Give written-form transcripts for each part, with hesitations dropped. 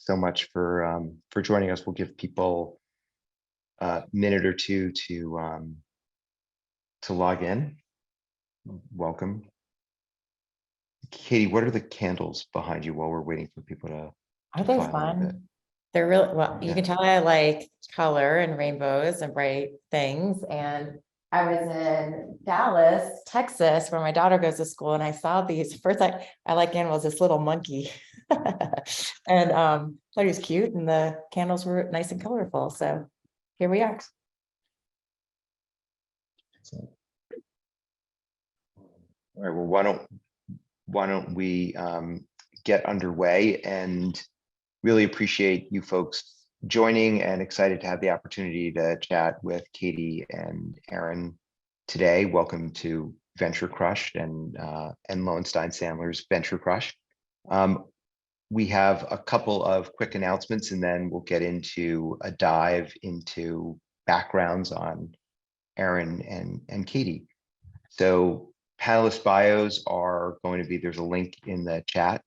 so much for joining us. We'll give people a minute or two to log in. Welcome. Katie, what are the candles behind you while we're waiting for people to Are they file in a bit? fun? They're really, well, you Yeah. can tell I like color and rainbows and bright things. And I was in Dallas, Texas, where my daughter goes to school, and I saw these. First, I like animals, this little monkey. And thought he was cute, and the candles were nice and colorful. So here we are. All right, well, why don't we get underway, and really appreciate you folks joining, and excited to have the opportunity to chat with Katie and Aaron today. Welcome to VentureCrush and Lowenstein Sandler's VentureCrush. We have a couple of quick announcements, and then we'll get into a dive into backgrounds on Aaron and Katie. So panelist bios are going to be, there's a link in the chat.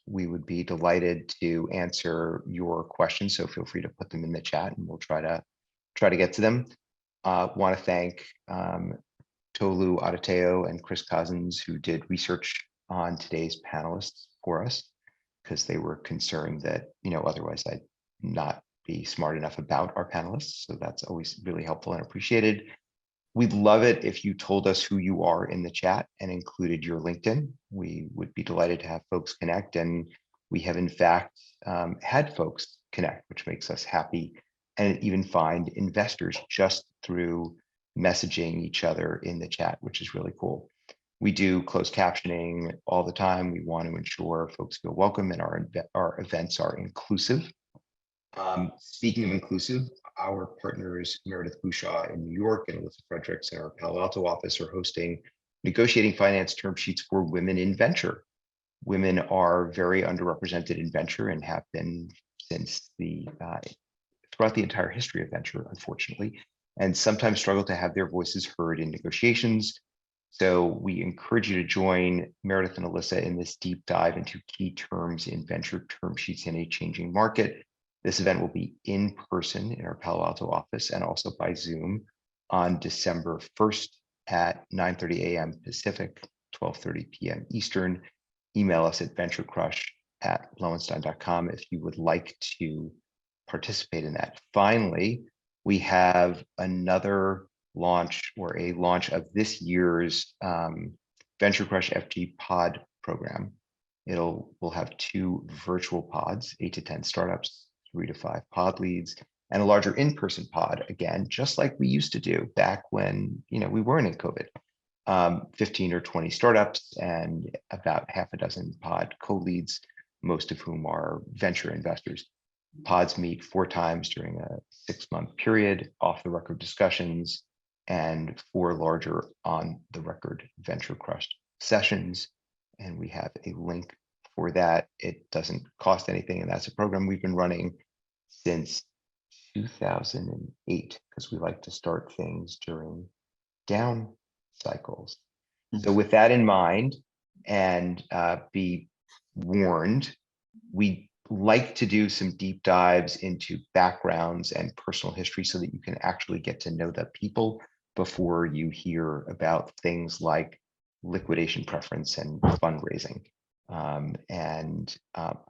We would be delighted to answer your questions, so feel free to put them in the chat, and we'll try to get to them. Want to thank Tolu Adateo and Chris Cousins, who did research on today's panelists for us, because they were concerned that otherwise I'd not be smart enough about our panelists. So that's always really helpful and appreciated. We'd love it if you told us who you are in the chat and included your LinkedIn. We would be delighted to have folks connect, and we have in fact had folks connect, which makes us happy, and even find investors just through messaging each other in the chat, which is really cool. We do closed captioning all the time. We want to ensure folks feel welcome, and our events are inclusive. Speaking of inclusive, our partners Meredith Bushaw in New York and Alyssa Fredericks in our Palo Alto office are hosting negotiating finance term sheets for women in venture. Women are very underrepresented in venture and have been since throughout the entire history of venture, unfortunately, and sometimes struggle to have their voices heard in negotiations. So we encourage you to join Meredith and Alyssa in this deep dive into key terms in venture term sheets in a changing market. This event will be in person in our Palo Alto office and also by Zoom on December 1st at 9:30 a.m. Pacific, 12:30 p.m. Eastern. Email us at venturecrush@lowenstein.com if you would like to participate in that. Finally, we have another launch, or a launch of this year's VentureCrush FG pod program. We'll have 2 virtual pods, 8 to 10 startups, 3 to 5 pod leads, and a larger in-person pod, again, just like we used to do back when we weren't in COVID. 15 or 20 startups and about half a dozen pod co-leads, most of whom are venture investors. Pods meet 4 times during a 6-month period, off-the-record discussions, and 4 larger on-the-record VentureCrush sessions. And we have a link for that. It doesn't cost anything, and that's a program we've been running since 2008, because we like to start things during down cycles. So with that in mind, and be warned, we like to do some deep dives into backgrounds and personal history so that you can actually get to know the people before you hear about things like liquidation preference and fundraising.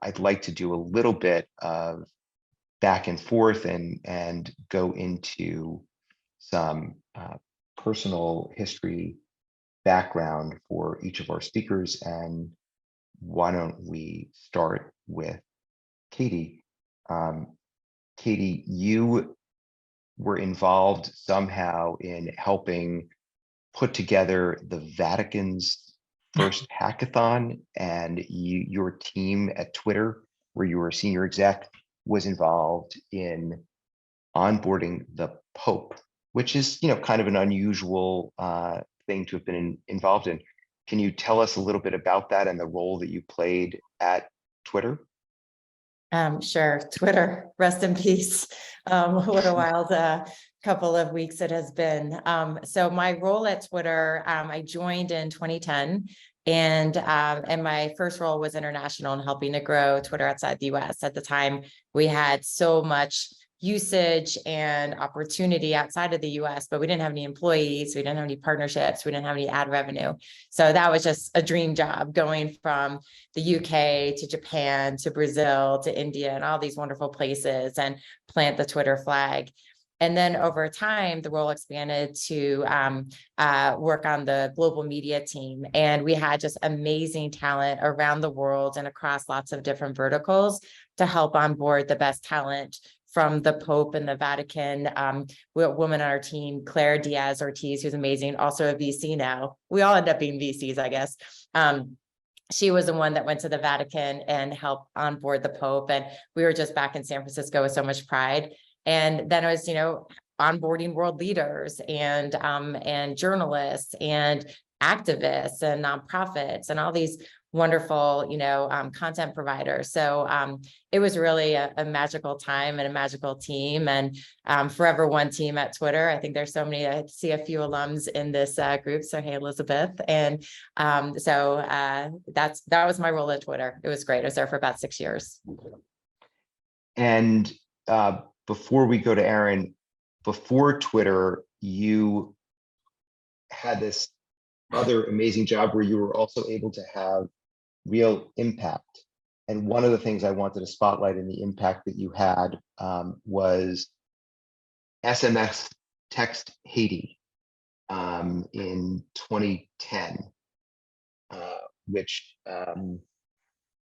I'd like to do a little bit of back and forth and go into some personal history background for each of our speakers. And why don't we start with Katie? Katie, you were involved somehow in helping put together the Vatican's first hackathon, and your team at Twitter, where you were a senior exec, was involved in onboarding the Pope, which is kind of an unusual thing to have been involved in. Can you tell us a little bit about that and the role that you played at Twitter? Sure. Twitter, rest in peace. What a wild couple of weeks it has been. So my role at Twitter, I joined in 2010 And my first role was international and helping to grow Twitter outside the US. At the time, we had so much usage and opportunity outside of the US, but we didn't have any employees, we didn't have any partnerships, we didn't have any ad revenue. So that was just a dream job, going from the UK to Japan to Brazil to India and all these wonderful places, and plant the Twitter flag. And then over time, the role expanded to work on the global media team. And we had just amazing talent around the world and across lots of different verticals to help onboard the best talent from the Pope and the Vatican. We have a woman on our team, Claire Diaz Ortiz, who's amazing, also a VC now. We all end up being VCs, I guess. She was the one that went to the Vatican and helped onboard the Pope. And we were just back in San Francisco with so much pride. And then I was, onboarding world leaders and journalists and activists and nonprofits and all these wonderful, content providers. So it was really a magical time and a magical team, and forever one team at Twitter. I think there's so many. I see a few alums in this group. So hey, Elizabeth. And that was my role at Twitter. It was great. I was there for about 6 years. And before we go to Aaron, before Twitter, you had this other amazing job where you were also able to have real impact. And one of the things I wanted to spotlight in the impact that you had was SMS Text Haiti in 2010, which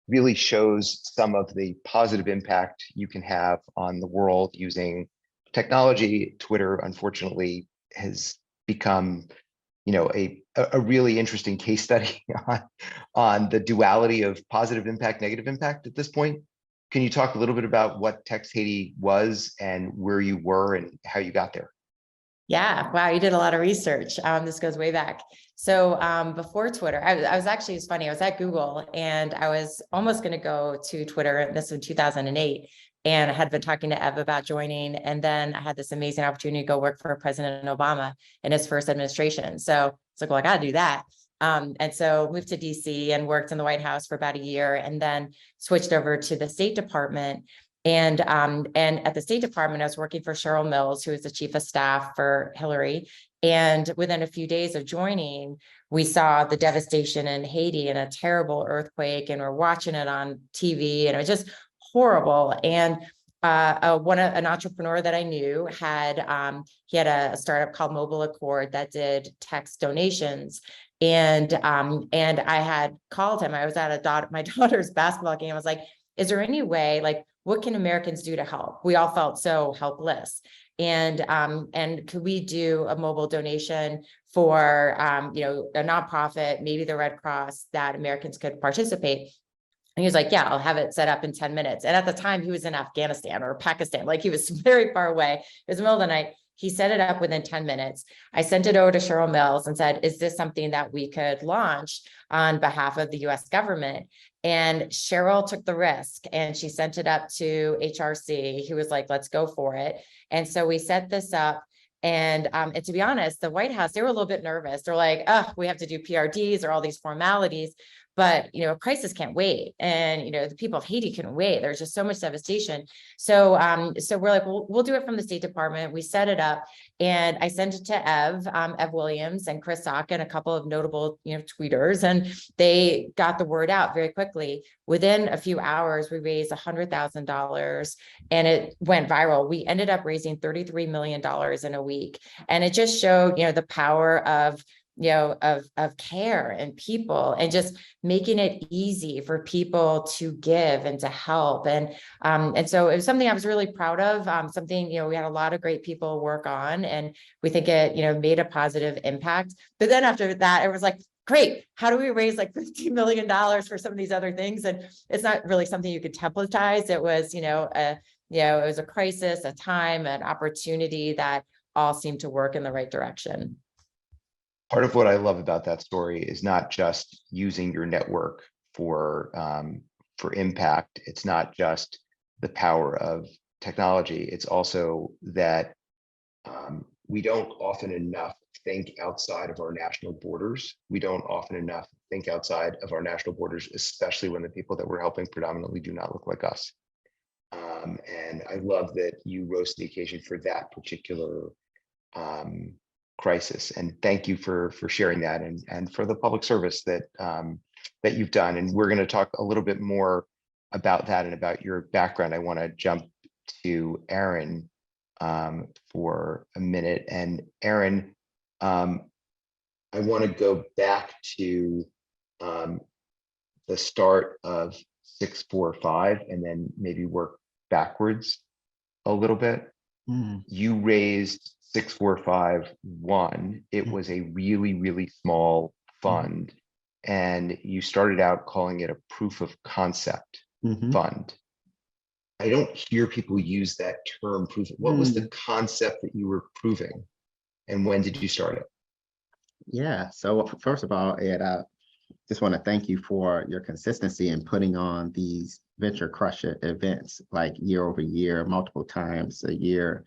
really shows some of the positive impact you can have on the world using technology. Twitter, unfortunately, has become, a really interesting case study on the duality of positive impact, negative impact at this point. Can you talk a little bit about what Text Haiti was and where you were and how you got there? Yeah, wow, you did a lot of research. This goes way back. So before Twitter, I was actually, it's funny, I was at Google and I was almost going to go to Twitter, and this was in 2008. And I had been talking to Ev about joining. And then I had this amazing opportunity to go work for President Obama in his first administration. So it's like, well, I got to do that. And so moved to DC and worked in the White House for about a year, and then switched over to the State Department. And at the State Department, I was working for Cheryl Mills, who was the chief of staff for Hillary. And within a few days of joining, we saw the devastation in Haiti and a terrible earthquake, and we're watching it on TV, and it was just horrible. And an entrepreneur that I knew had he had a startup called Mobile Accord that did text donations. And I had called him. I was at my daughter's basketball game. I was like, is there any way, like, what can Americans do to help? We all felt so helpless. And could we do a mobile donation for, a nonprofit, maybe the Red Cross, that Americans could participate? And he was like, yeah, I'll have it set up in 10 minutes. And at the time he was in Afghanistan or Pakistan, like he was very far away. It was the middle of the night. He set it up within 10 minutes. I sent it over to Cheryl Mills and said, is this something that we could launch on behalf of the US government? And Cheryl took the risk and she sent it up to HRC, who was like, let's go for it. And so we set this up. And to be honest, the White House, they were a little bit nervous. They're like, oh, we have to do PRDs or all these formalities. But, a crisis can't wait. And, the people of Haiti couldn't wait. There's just so much devastation. So we're like, we'll do it from the State Department. We set it up and I sent it to Ev Williams and Chris Sock and a couple of notable, tweeters, and they got the word out very quickly. Within a few hours, we raised $100,000 and it went viral. We ended up raising $33 million in a week. And it just showed, the power of care and people, and just making it easy for people to give and to help. And so it was something I was really proud of, something, we had a lot of great people work on, and we think it, made a positive impact. But then after that, it was like, great, how do we raise like $50 million for some of these other things? And it's not really something you could templatize. It was, it was a crisis, a time, an opportunity that all seemed to work in the right direction. Part of what I love about that story is not just using your network for impact. It's not just the power of technology. It's also that we don't often enough think outside of our national borders. We don't often enough think outside of our national borders, especially when the people that we're helping predominantly do not look like us. And I love that you rose to the occasion for that particular crisis. And thank you for sharing that and for the public service that that you've done. And we're going to talk a little bit more about that and about your background. I want to jump to Aaron for a minute. And Aaron, I want to go back to the start of 645 and then maybe work backwards a little bit. You raised 6451. It was a really, really small fund. And you started out calling it a proof of concept fund. I don't hear people use that term proof. What was the concept that you were proving? And when did you start it? Yeah, so first of all, Ed, I just want to thank you for your consistency in putting on these VentureCrush events like year over year, multiple times a year.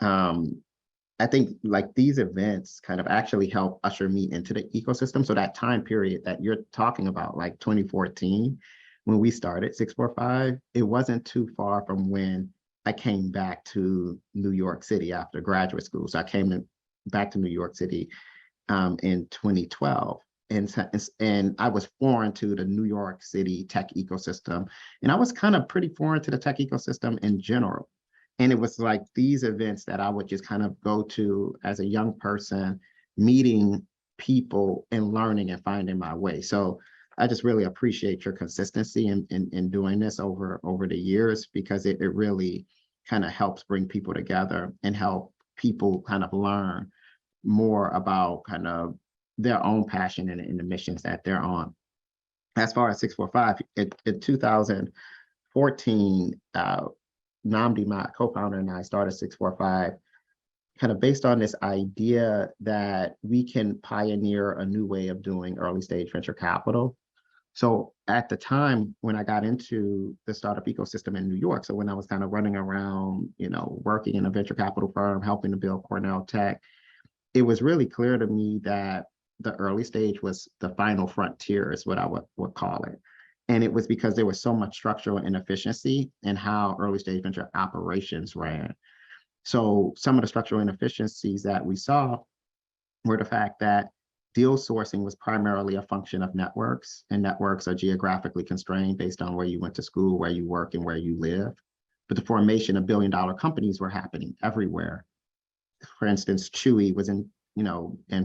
I think like these events kind of actually help usher me into the ecosystem. So that time period that you're talking about, like 2014, when we started 645, it wasn't too far from when I came back to New York City after graduate school. So I came back to New York City in 2012. And I was foreign to the New York City tech ecosystem. And I was kind of pretty foreign to the tech ecosystem in general. And it was like these events that I would just kind of go to as a young person, meeting people and learning and finding my way. So I just really appreciate your consistency in doing this over the years, because it really kind of helps bring people together and help people kind of learn more about kind of their own passion and the missions that they're on. As far as 645, in 2014, Namdi, my co-founder, and I started 645 kind of based on this idea that we can pioneer a new way of doing early stage venture capital. So at the time when I got into the startup ecosystem in New York, so when I was kind of running around, working in a venture capital firm, helping to build Cornell Tech, it was really clear to me that the early stage was the final frontier, is what I would call it. And it was because there was so much structural inefficiency in how early stage venture operations ran. So some of the structural inefficiencies that we saw were the fact that deal sourcing was primarily a function of networks, and networks are geographically constrained based on where you went to school, where you work, and where you live. But the formation of billion-dollar companies were happening everywhere. For instance, Chewy was in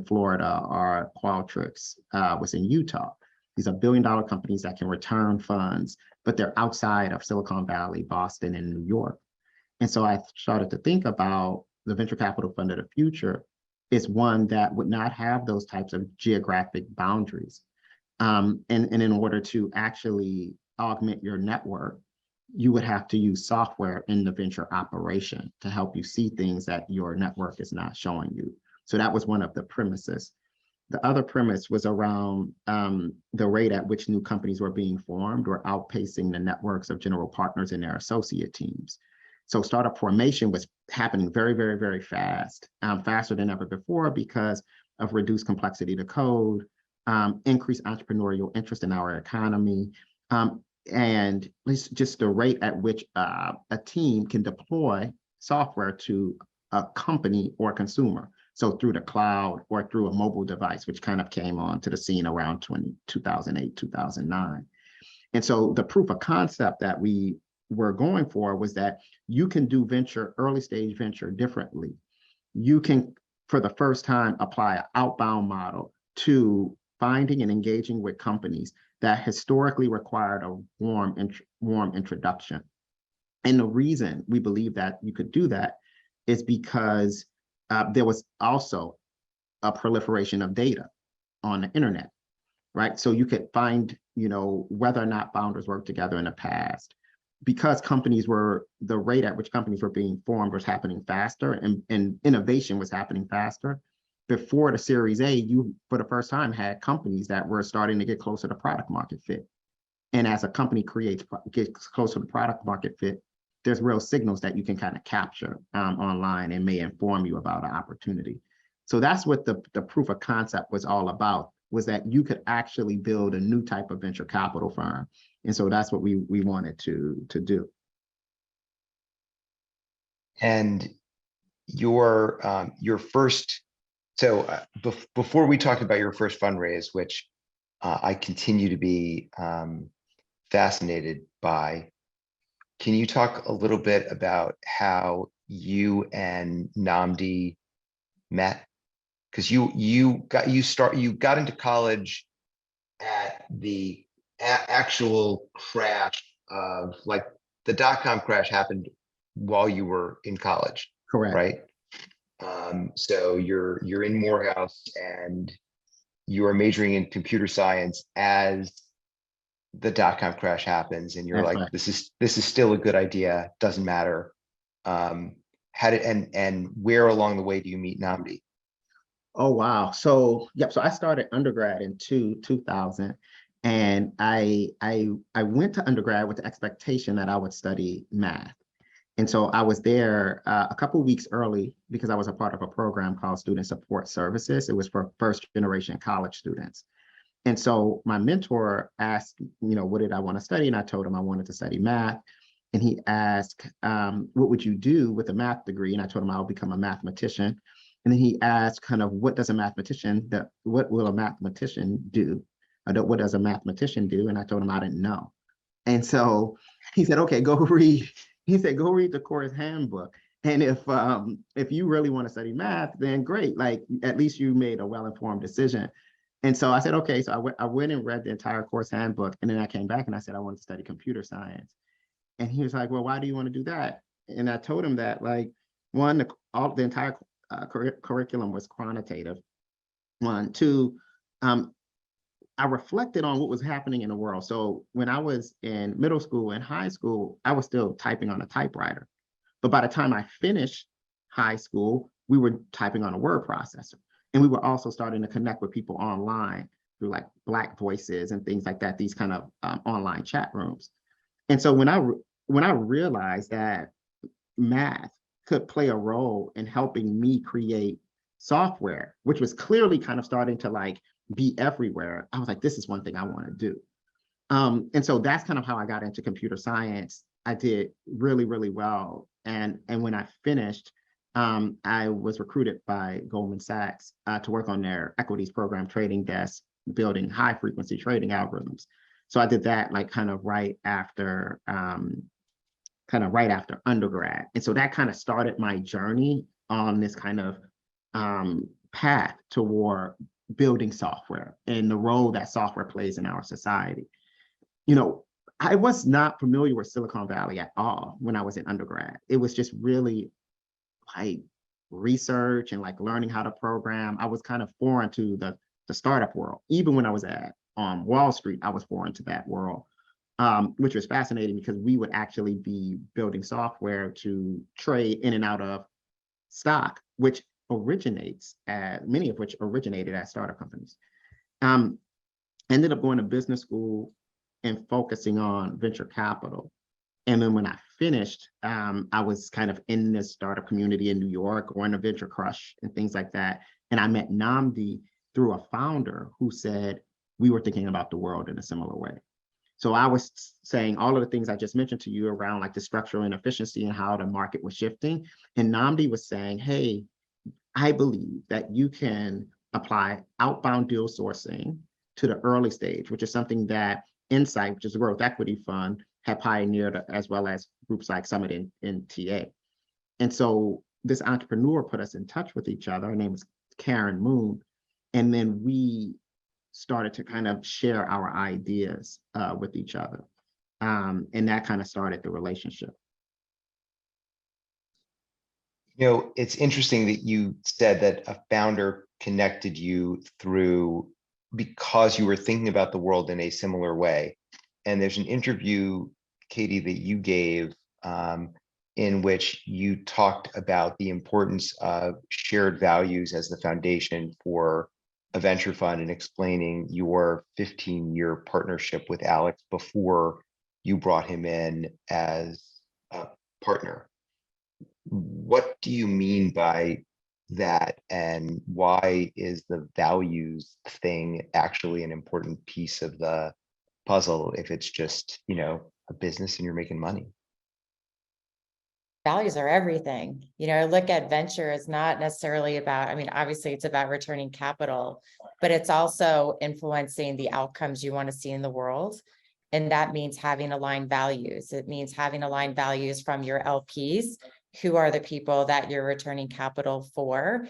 Florida, or Qualtrics was in Utah. These are billion-dollar companies that can return funds, but they're outside of Silicon Valley, Boston, and New York. And so I started to think about the venture capital fund of the future is one that would not have those types of geographic boundaries. And in order to actually augment your network, you would have to use software in the venture operation to help you see things that your network is not showing you. So that was one of the premises. The other premise was around the rate at which new companies were being formed were outpacing the networks of general partners and their associate teams. So startup formation was happening very, very, very fast, faster than ever before because of reduced complexity to code, increased entrepreneurial interest in our economy, and just the rate at which a team can deploy software to a company or consumer. So through the cloud or through a mobile device, which kind of came onto the scene around 2008, 2009. And so the proof of concept that we were going for was that you can do early stage venture differently. You can, for the first time, apply an outbound model to finding and engaging with companies that historically required a warm introduction. And the reason we believe that you could do that is because there was also a proliferation of data on the internet, right? So you could find, whether or not founders worked together in the past, because the rate at which companies were being formed was happening faster, and innovation was happening faster. Before the Series A, you, for the first time, had companies that were starting to get closer to product market fit. And as a company gets closer to product market fit, there's real signals that you can kind of capture online and may inform you about an opportunity. So that's what the proof of concept was all about, was that you could actually build a new type of venture capital firm. And so that's what we wanted to do. And your first, so before we talk about your first fundraise, which I continue to be fascinated by, can you talk a little bit about how you and Nnamdi met? Because you got into college at the actual crash of, like, the dot-com crash happened while you were in college, Correct. right? So you're in Morehouse and you are majoring in computer science as the dot-com crash happens, and you're That's like, right. this is still a good idea, doesn't matter. How did, and where along the way do you meet Nnamdi? Oh, wow. So, yep. So I started undergrad in 2000, and I went to undergrad with the expectation that I would study math. And so I was there a couple of weeks early because I was a part of a program called Student Support Services. It was for first generation college students. And so my mentor asked, what did I want to study? And I told him I wanted to study math. And he asked, what would you do with a math degree? And I told him I would become a mathematician. And then he asked kind of, what will a mathematician do? What does a mathematician do? And I told him I didn't know. And so he said, okay, go read. He said, go read the course handbook. And if you really want to study math, then great. Like, at least you made a well-informed decision. And so I said, okay. So I went and read the entire course handbook. And then I came back and I said, I want to study computer science. And he was like, well, why do you want to do that? And I told him that, like, one, the entire curriculum was quantitative. One, two, I reflected on what was happening in the world. So when I was in middle school and high school, I was still typing on a typewriter. But by the time I finished high school, we were typing on a word processor. And we were also starting to connect with people online through, like, Black Voices and things like that, these kind of online chat rooms. And so when I realized that math could play a role in helping me create software, which was clearly kind of starting to, like, be everywhere, I was like, this is one thing I want to do. And so that's kind of how I got into computer science. I did really, really well. And when I finished, I was recruited by Goldman Sachs to work on their equities program trading desk, building high frequency trading algorithms. So I did that, like, kind of right after undergrad. And so that kind of started my journey on this kind of path toward building software and the role that software plays in our society. I was not familiar with Silicon Valley at all when I was in undergrad. It was just really, like, research and, like, learning how to program. I was kind of foreign to the startup world. Even when I was at Wall Street, I was foreign to that world, which was fascinating because we would actually be building software to trade in and out of stock, which many of which originated at startup companies. Ended up going to business school and focusing on venture capital. And then when I finished, I was kind of in this startup community in New York, going to VentureCrush and things like that. And I met Nnamdi through a founder who said, we were thinking about the world in a similar way. So I was saying all of the things I just mentioned to you around, like, the structural inefficiency and how the market was shifting. And Nnamdi was saying, hey, I believe that you can apply outbound deal sourcing to the early stage, which is something that Insight, which is a growth equity fund, had pioneered, as well as groups like Summit and TA. And so this entrepreneur put us in touch with each other. Her name was Karen Moon. And then we started to kind of share our ideas with each other. And that kind of started the relationship. It's interesting that you said that a founder connected you through, because you were thinking about the world in a similar way. And there's an interview, Katie, that you gave in which you talked about the importance of shared values as the foundation for a venture fund, and explaining your 15-year partnership with Alex before you brought him in as a partner. What do you mean by that, and why is the values thing actually an important piece of the puzzle if it's just, you know, a business and you're making money? Values are everything. Look at venture is not necessarily about, I mean, obviously it's about returning capital, but it's also influencing the outcomes you want to see in the world. And that means having aligned values. It means having aligned values from your LPs, who are the people that you're returning capital for.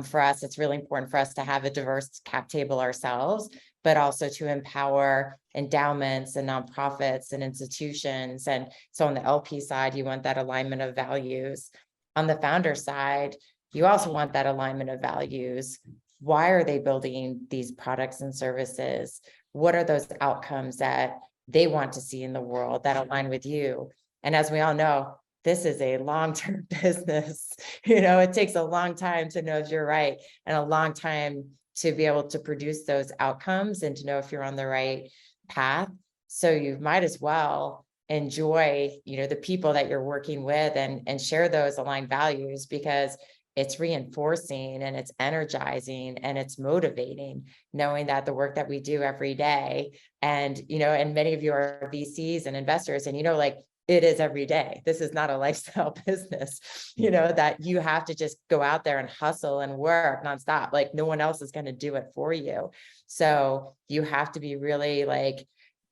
For us, it's really important for us to have a diverse cap table ourselves, but also to empower endowments and nonprofits and institutions. And so on the LP side, you want that alignment of values. On the founder side, you also want that alignment of values. Why are they building these products and services? What are those outcomes that they want to see in the world that align with you? And as we all know, this is a long-term business. It takes a long time to know if you're right, and a long time to be able to produce those outcomes and to know if you're on the right path. So you might as well enjoy, the people that you're working with, and share those aligned values, because it's reinforcing and it's energizing and it's motivating, knowing that the work that we do every day, and many of you are VCs and investors, and like, it is every day. This is not a lifestyle business, that you have to just go out there and hustle and work nonstop. Like, no one else is going to do it for you. So you have to be really like,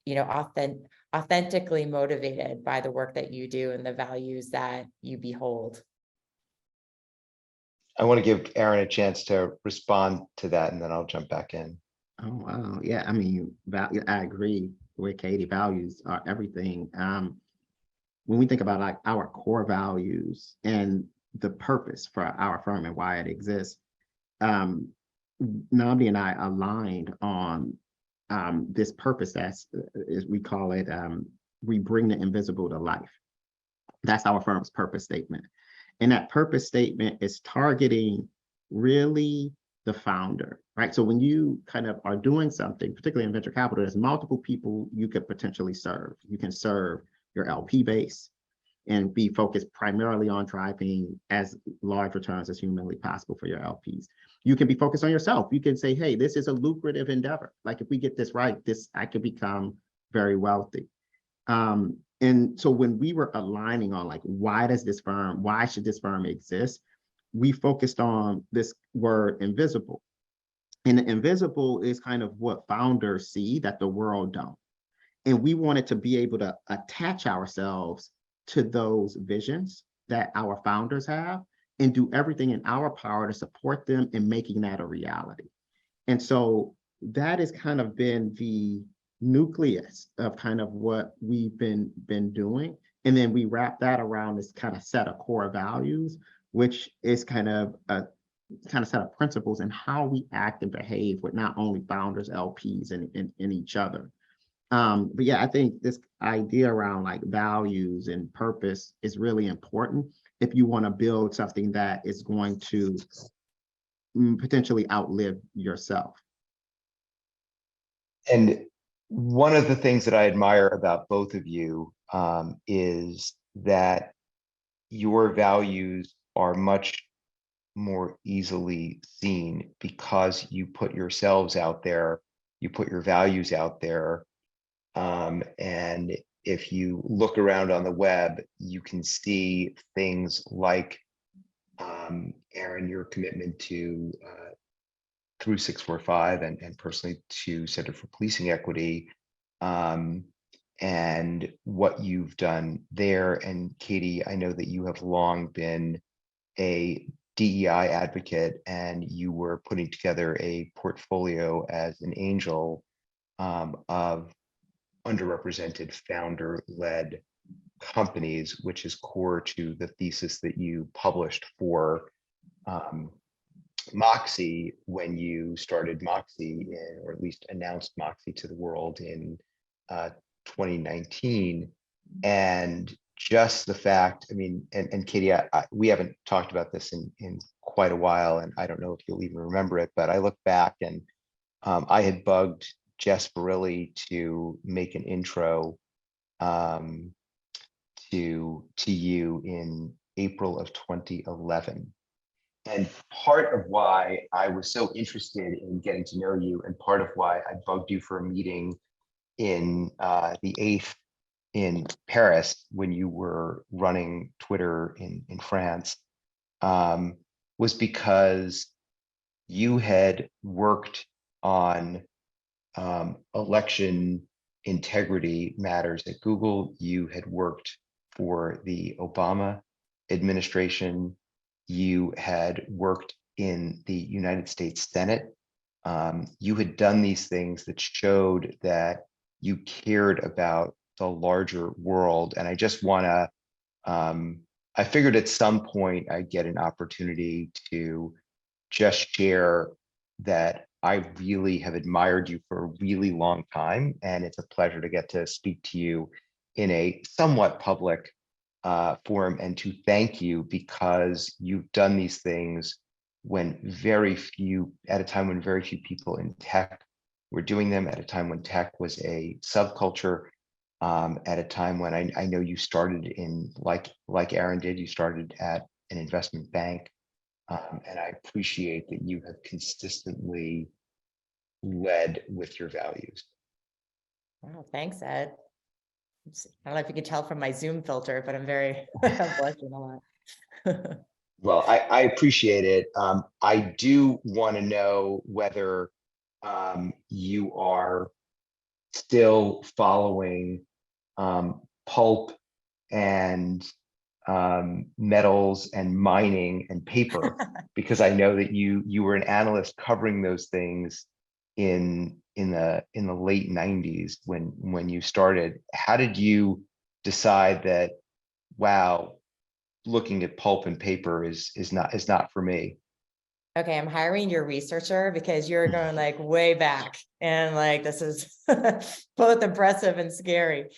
authentically motivated by the work that you do and the values that you behold. I want to give Aaron a chance to respond to that, and then I'll jump back in. Oh, wow. Yeah, I mean, I agree with Katie. Values are everything. When we think about like our core values and the purpose for our firm and why it exists, Namdi and I aligned on this purpose as we call it, we bring the invisible to life. That's our firm's purpose statement. And that purpose statement is targeting really the founder, right? So when you kind of are doing something, particularly in venture capital, there's multiple people you could potentially serve. You can serve your LP base and be focused primarily on driving as large returns as humanly possible for your LPs. You can be focused on yourself. You can say, hey, this is a lucrative endeavor. Like, if we get this right, I could become very wealthy. And so when we were aligning on like, why should this firm exist? We focused on this word invisible. And the invisible is kind of what founders see that the world don't. And we wanted to be able to attach ourselves to those visions that our founders have and do everything in our power to support them in making that a reality. And so that has kind of been the nucleus of kind of what we've been doing. And then we wrap that around this kind of set of core values, which is kind of a set of principles in how we act and behave with not only founders, LPs, and each other. But yeah, I think this idea around like values and purpose is really important if you want to build something that is going to potentially outlive yourself. And one of the things that I admire about both of you is that your values are much more easily seen because you put yourselves out there, you put your values out there. And if you look around on the web, you can see things like, Aaron, your commitment to through 645 and personally to Center for Policing Equity, and what you've done there. And Katie, I know that you have long been a DEI advocate, and you were putting together a portfolio as an angel of underrepresented founder-led companies, which is core to the thesis that you published for Moxie when you started Moxie, or at least announced Moxie to the world in 2019. And just the fact, I mean, and Katie, we haven't talked about this in quite a while, and I don't know if you'll even remember it, but I look back and I had bugged Jess Barilli to make an intro to you in April of 2011. And part of why I was so interested in getting to know you, and part of why I bugged you for a meeting in the 8th in Paris when you were running Twitter in France, was because you had worked on election integrity matters at Google. You had worked for the Obama administration. You had worked in the United States Senate. You had done these things that showed that you cared about the larger world. And I just want to, I figured at some point I'd get an opportunity to just share that I really have admired you for a really long time. And it's a pleasure to get to speak to you in a somewhat public forum, and to thank you because you've done these things when at a time when very few people in tech were doing them, at a time when tech was a subculture, at a time when I know you started in, like Aaron did, you started at an investment bank. And I appreciate that you have consistently led with your values. Wow, thanks, Ed. I don't know if you can tell from my Zoom filter, but I'm very, I'm blushing a lot. Well, I appreciate it. I do want to know whether you are still following pulp and metals and mining and paper, because I know that you were an analyst covering those things in the late 90s when you started. How did you decide that, wow, looking at pulp and paper is not for me? Okay, I'm hiring your researcher because you're going like way back, and like this is both impressive and scary.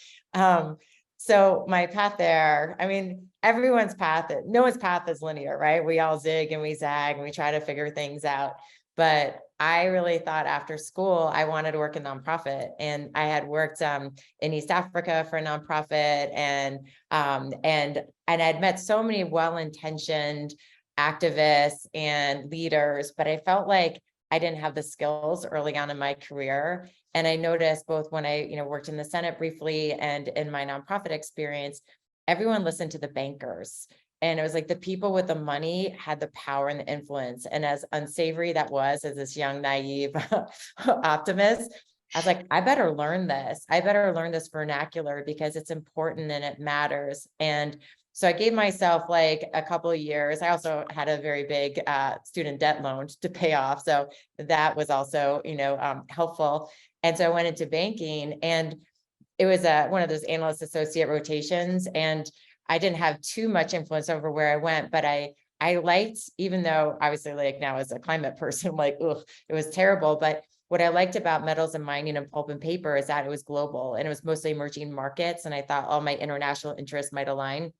So my path there, I mean, everyone's path, no one's path is linear, right? We all zig and we zag and we try to figure things out. But I really thought after school, I wanted to work in nonprofit, and I had worked in East Africa for a nonprofit, and I'd met so many well-intentioned activists and leaders, but I felt like I didn't have the skills early on in my career. And I noticed both when I, worked in the Senate briefly and in my nonprofit experience, everyone listened to the bankers. And it was like the people with the money had the power and the influence. And as unsavory that was, as this young, naive optimist, I was like, I better learn this. I better learn this vernacular because it's important and it matters. And so I gave myself like a couple of years. I also had a very big student debt loan to pay off. So that was also, helpful. And so I went into banking, and it was one of those analyst associate rotations. And I didn't have too much influence over where I went, but I liked, even though obviously like now as a climate person, like, ugh, it was terrible. But what I liked about metals and mining and pulp and paper is that it was global and it was mostly emerging markets. And I thought all my international interests might align.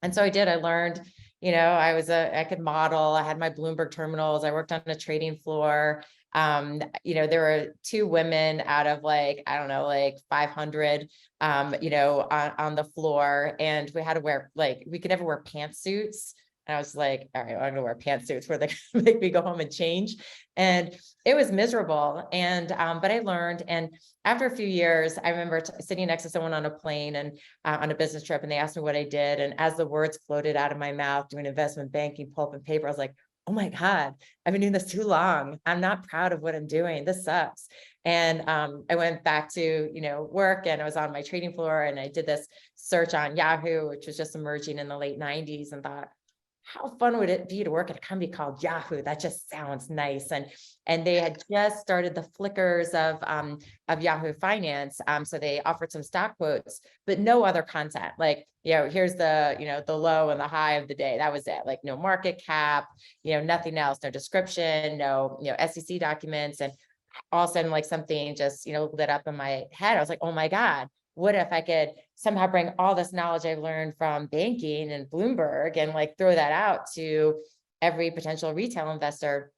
And so I did, I learned, I could model, I had my Bloomberg terminals, I worked on a trading floor. There were 2 women out of like, I don't know, like 500, on the floor, and we had to wear, like, we could never wear pantsuits. And I was like, all right, I'm gonna wear pantsuits where they make me go home and change. And it was miserable. And, but I learned, and after a few years, I remember sitting next to someone on a plane and on a business trip, and they asked me what I did. And as the words floated out of my mouth, doing investment banking, pulp and paper, I was like, oh my God, I've been doing this too long. I'm not proud of what I'm doing. This sucks. And I went back to, work, and I was on my trading floor, and I did this search on Yahoo, which was just emerging in the late 90s, and thought, how fun would it be to work at a company called Yahoo? That just sounds nice. And they had just started the flickers of Yahoo Finance. So they offered some stock quotes, but no other content. Like, here's the, the low and the high of the day. That was it. Like no market cap, nothing else, no description, no, SEC documents. And all of a sudden, like something just, lit up in my head. I was like, oh my God, what if I could somehow bring all this knowledge I've learned from banking and Bloomberg and like throw that out to every potential retail investor?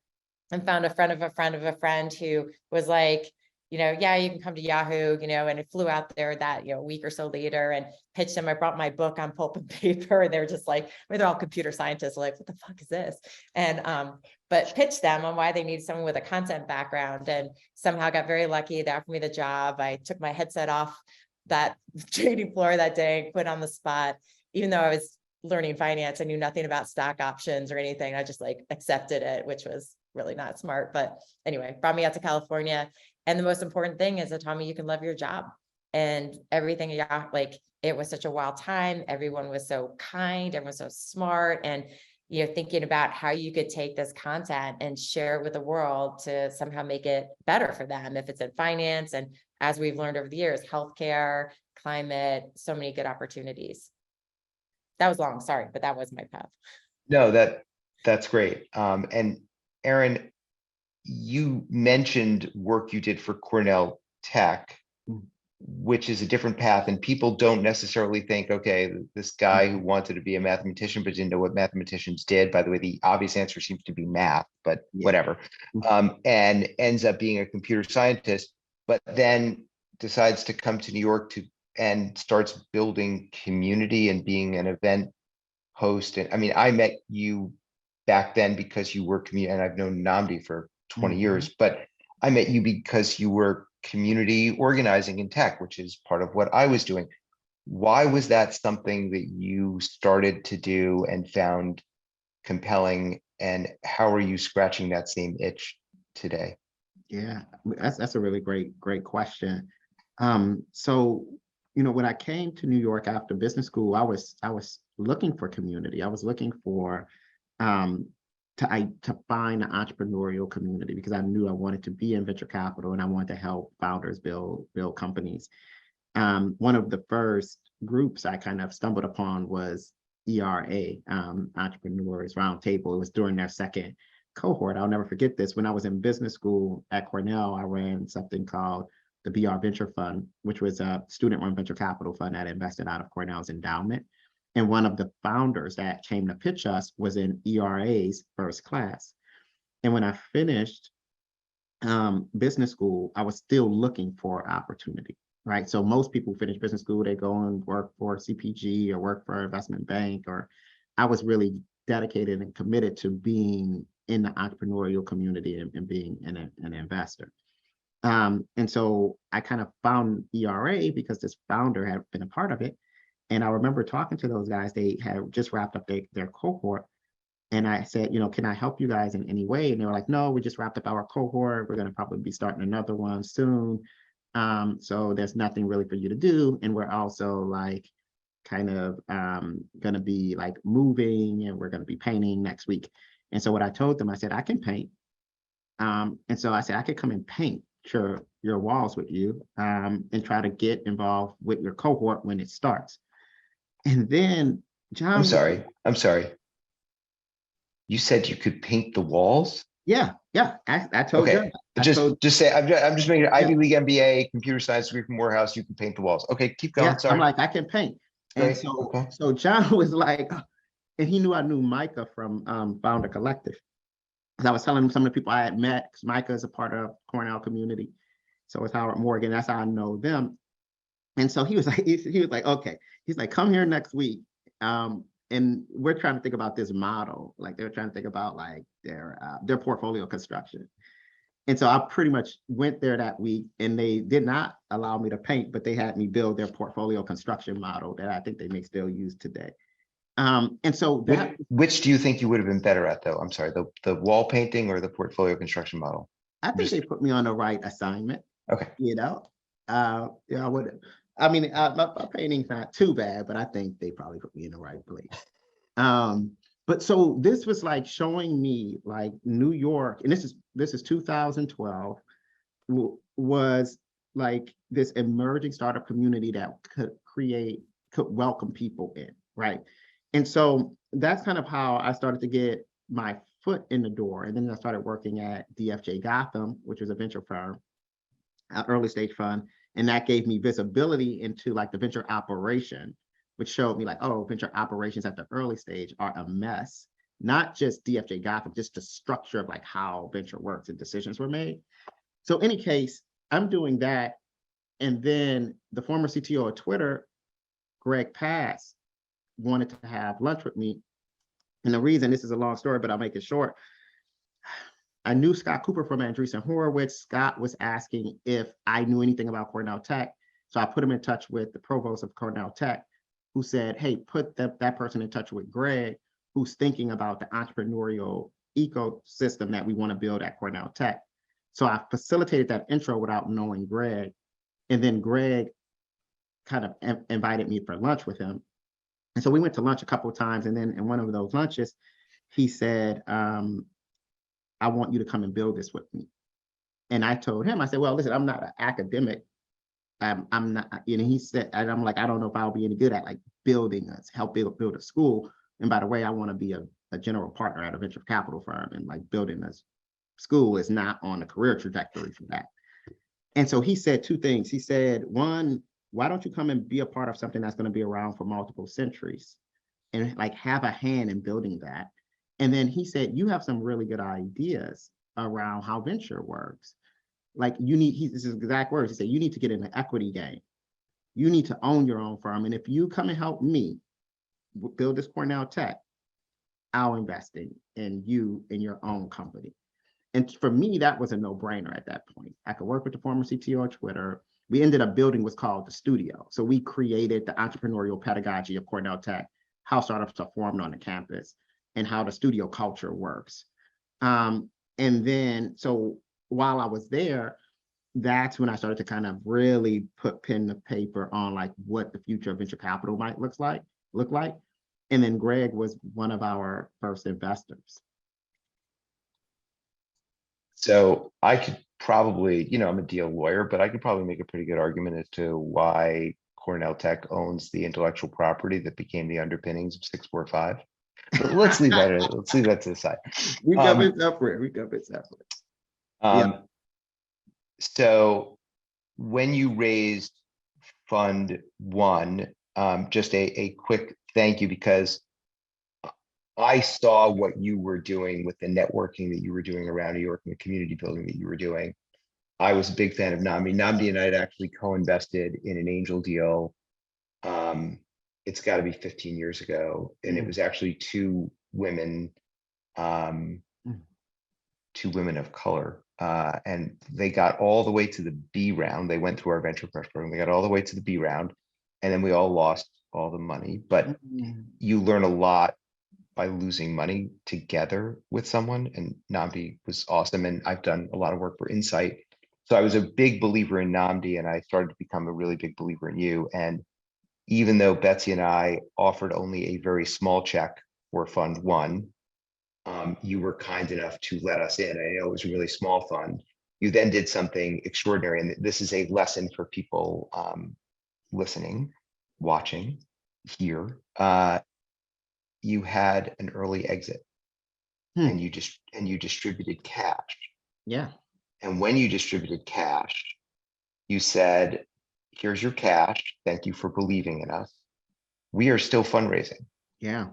And found a friend of a friend of a friend who was like, yeah, you can come to Yahoo, and I flew out there that, a week or so later and pitched them. I brought my book on pulp and paper. They're just like, they're all computer scientists, like, what the fuck is this? And, but pitched them on why they need someone with a content background, and somehow got very lucky. They offered me the job. I took my headset off that trading floor that day, put on the spot, even though I was learning finance. I knew nothing about stock options or anything. I just like accepted it, which was really not smart. But anyway, brought me out to California. And the most important thing is it taught me you can love your job and everything. Yeah, like it was such a wild time. Everyone was so kind, everyone was so smart. And thinking about how you could take this content and share it with the world to somehow make it better for them, if it's in finance, and as we've learned over the years, healthcare, climate, so many good opportunities. That was long, sorry, but that was my path. No, that's great. And Aaron, you mentioned work you did for Cornell Tech, which is a different path, and people don't necessarily think, okay, this guy who wanted to be a mathematician but didn't know what mathematicians did. By the way, the obvious answer seems to be math, but whatever. And ends up being a computer scientist, but then decides to come to New York and starts building community and being an event host. And I mean, I met you back then because you were and I've known Nnamdi for 20 years, but I met you because you were community organizing in tech, which is part of what I was doing. Why was that something that you started to do and found compelling? And how are you scratching that same itch today? Yeah, that's a really great question. So, when I came to New York after business school, I was looking for community. I was looking for to find an entrepreneurial community, because I knew I wanted to be in venture capital and I wanted to help founders build companies. One of the first groups I kind of stumbled upon was ERA, Entrepreneurs Roundtable. It was during their second cohort. I'll never forget this. When I was in business school at Cornell, I ran something called the BR Venture Fund, which was a student-run venture capital fund that invested out of Cornell's endowment. And one of the founders that came to pitch us was in ERA's first class. And when I finished business school, I was still looking for opportunity, right? So most people finish business school, they go and work for CPG or work for an investment bank, or I was really dedicated and committed to being in the entrepreneurial community and being an investor. And so I kind of found ERA because this founder had been a part of it. And I remember talking to those guys. They had just wrapped up their cohort. And I said, can I help you guys in any way? And they were like, no, we just wrapped up our cohort. We're going to probably be starting another one soon. So there's nothing really for you to do. And we're also like kind of going to be like moving, and we're going to be painting next week. And so what I told them, I said, I can paint. And so I said, I could come and paint your walls with you and try to get involved with your cohort when it starts. And then John, I'm sorry. You said you could paint the walls? Yeah. I told you. Just say, I'm just making an Ivy League MBA, computer science degree from Morehouse. You can paint the walls. Okay, keep going. Yeah, Sorry. I'm like, I can paint. And so John was like, and he knew I knew Micah from Founder Collective. And I was telling him some of the people I had met, because Micah is a part of Cornell community. So it's Howard Morgan. That's how I know them. And so he was like, okay. He's like, come here next week. And we're trying to think about this model. Like they're trying to think about like their portfolio construction. And so I pretty much went there that week, and they did not allow me to paint, but they had me build their portfolio construction model that I think they may still use today. And so which do you think you would have been better at, though? I'm sorry, the wall painting or the portfolio construction model? I think they put me on the right assignment. Okay. I would. I mean, my painting's not too bad, but I think they probably put me in the right place. But so this was like showing me like New York, and this is 2012, was like this emerging startup community that could welcome people in, right? And so that's kind of how I started to get my foot in the door. And then I started working at DFJ Gotham, which was a venture firm, an early stage fund. And that gave me visibility into like the venture operation, which showed me like, oh, venture operations at the early stage are a mess. Not just DFJ Gotham, just the structure of like how venture works and decisions were made. So in any case, I'm doing that. And then the former CTO of Twitter, Greg Pass, wanted to have lunch with me. And the reason, this is a long story, but I'll make it short. I knew Scott Cooper from Andreessen Horowitz. Scott was asking if I knew anything about Cornell Tech. So I put him in touch with the provost of Cornell Tech, who said, hey, put that person in touch with Greg, who's thinking about the entrepreneurial ecosystem that we want to build at Cornell Tech. So I facilitated that intro without knowing Greg. And then Greg kind of invited me for lunch with him. And so we went to lunch a couple of times. And then in one of those lunches, he said, I want you to come and build this with me. And I told him, I said, well, listen, I'm not an academic. I'm not, he said, and I'm like, I don't know if I'll be any good at like building us, help build a school. And by the way, I want to be a general partner at a venture capital firm, and like building a school is not on the career trajectory for that. And so he said two things. He said, one, why don't you come and be a part of something that's going to be around for multiple centuries and like have a hand in building that. And then he said, you have some really good ideas around how venture works. Like you need, this is exact words. He said, you need to get in the equity game. You need to own your own firm. And if you come and help me build this Cornell Tech, I'll invest in you in your own company. And for me, that was a no-brainer at that point. I could work with the former CTO of Twitter. We ended up building what's called the studio. So we created the entrepreneurial pedagogy of Cornell Tech, how startups are formed on the campus, and how the studio culture works. And then, so while I was there, that's when I started to kind of really put pen to paper on like what the future of venture capital might look like. And then Greg was one of our first investors. So I could probably, I'm a deal lawyer, but I could probably make a pretty good argument as to why Cornell Tech owns the intellectual property that became the underpinnings of 645. But let's leave that to the side. We got it separate. Yeah. So when you raised Fund One, just a quick thank you, because I saw what you were doing with the networking that you were doing around New York and the community building that you were doing. I was a big fan of Namdi. Namdi and I had actually co-invested in an angel deal. It's got to be 15 years ago. And it was actually two women of color. And they got all the way to the B round. They went through our VentureCrush program. They got all the way to the B round. And then we all lost all the money. But you learn a lot by losing money together with someone, and Namdi was awesome. And I've done a lot of work for Insight. So I was a big believer in Namdi, and I started to become a really big believer in you. And even though Betsy and I offered only a very small check for Fund One, you were kind enough to let us in. I know it was a really small fund. You then did something extraordinary. And this is a lesson for people listening, watching, here. You had an early exit, and you distributed cash. Yeah. And when you distributed cash, you said, here's your cash. Thank you for believing in us. We are still fundraising. Yeah.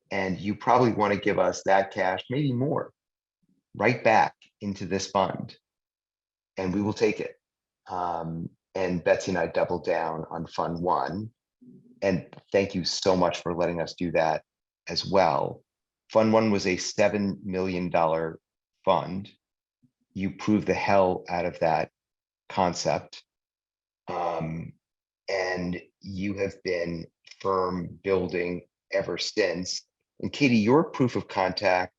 And you probably want to give us that cash, maybe more, right back into this fund, and we will take it. And Betsy and I doubled down on Fund One. And thank you so much for letting us do that as well. Fund One was a $7 million fund. You proved the hell out of that concept. And you have been firm building ever since. And Katie, your proof of concept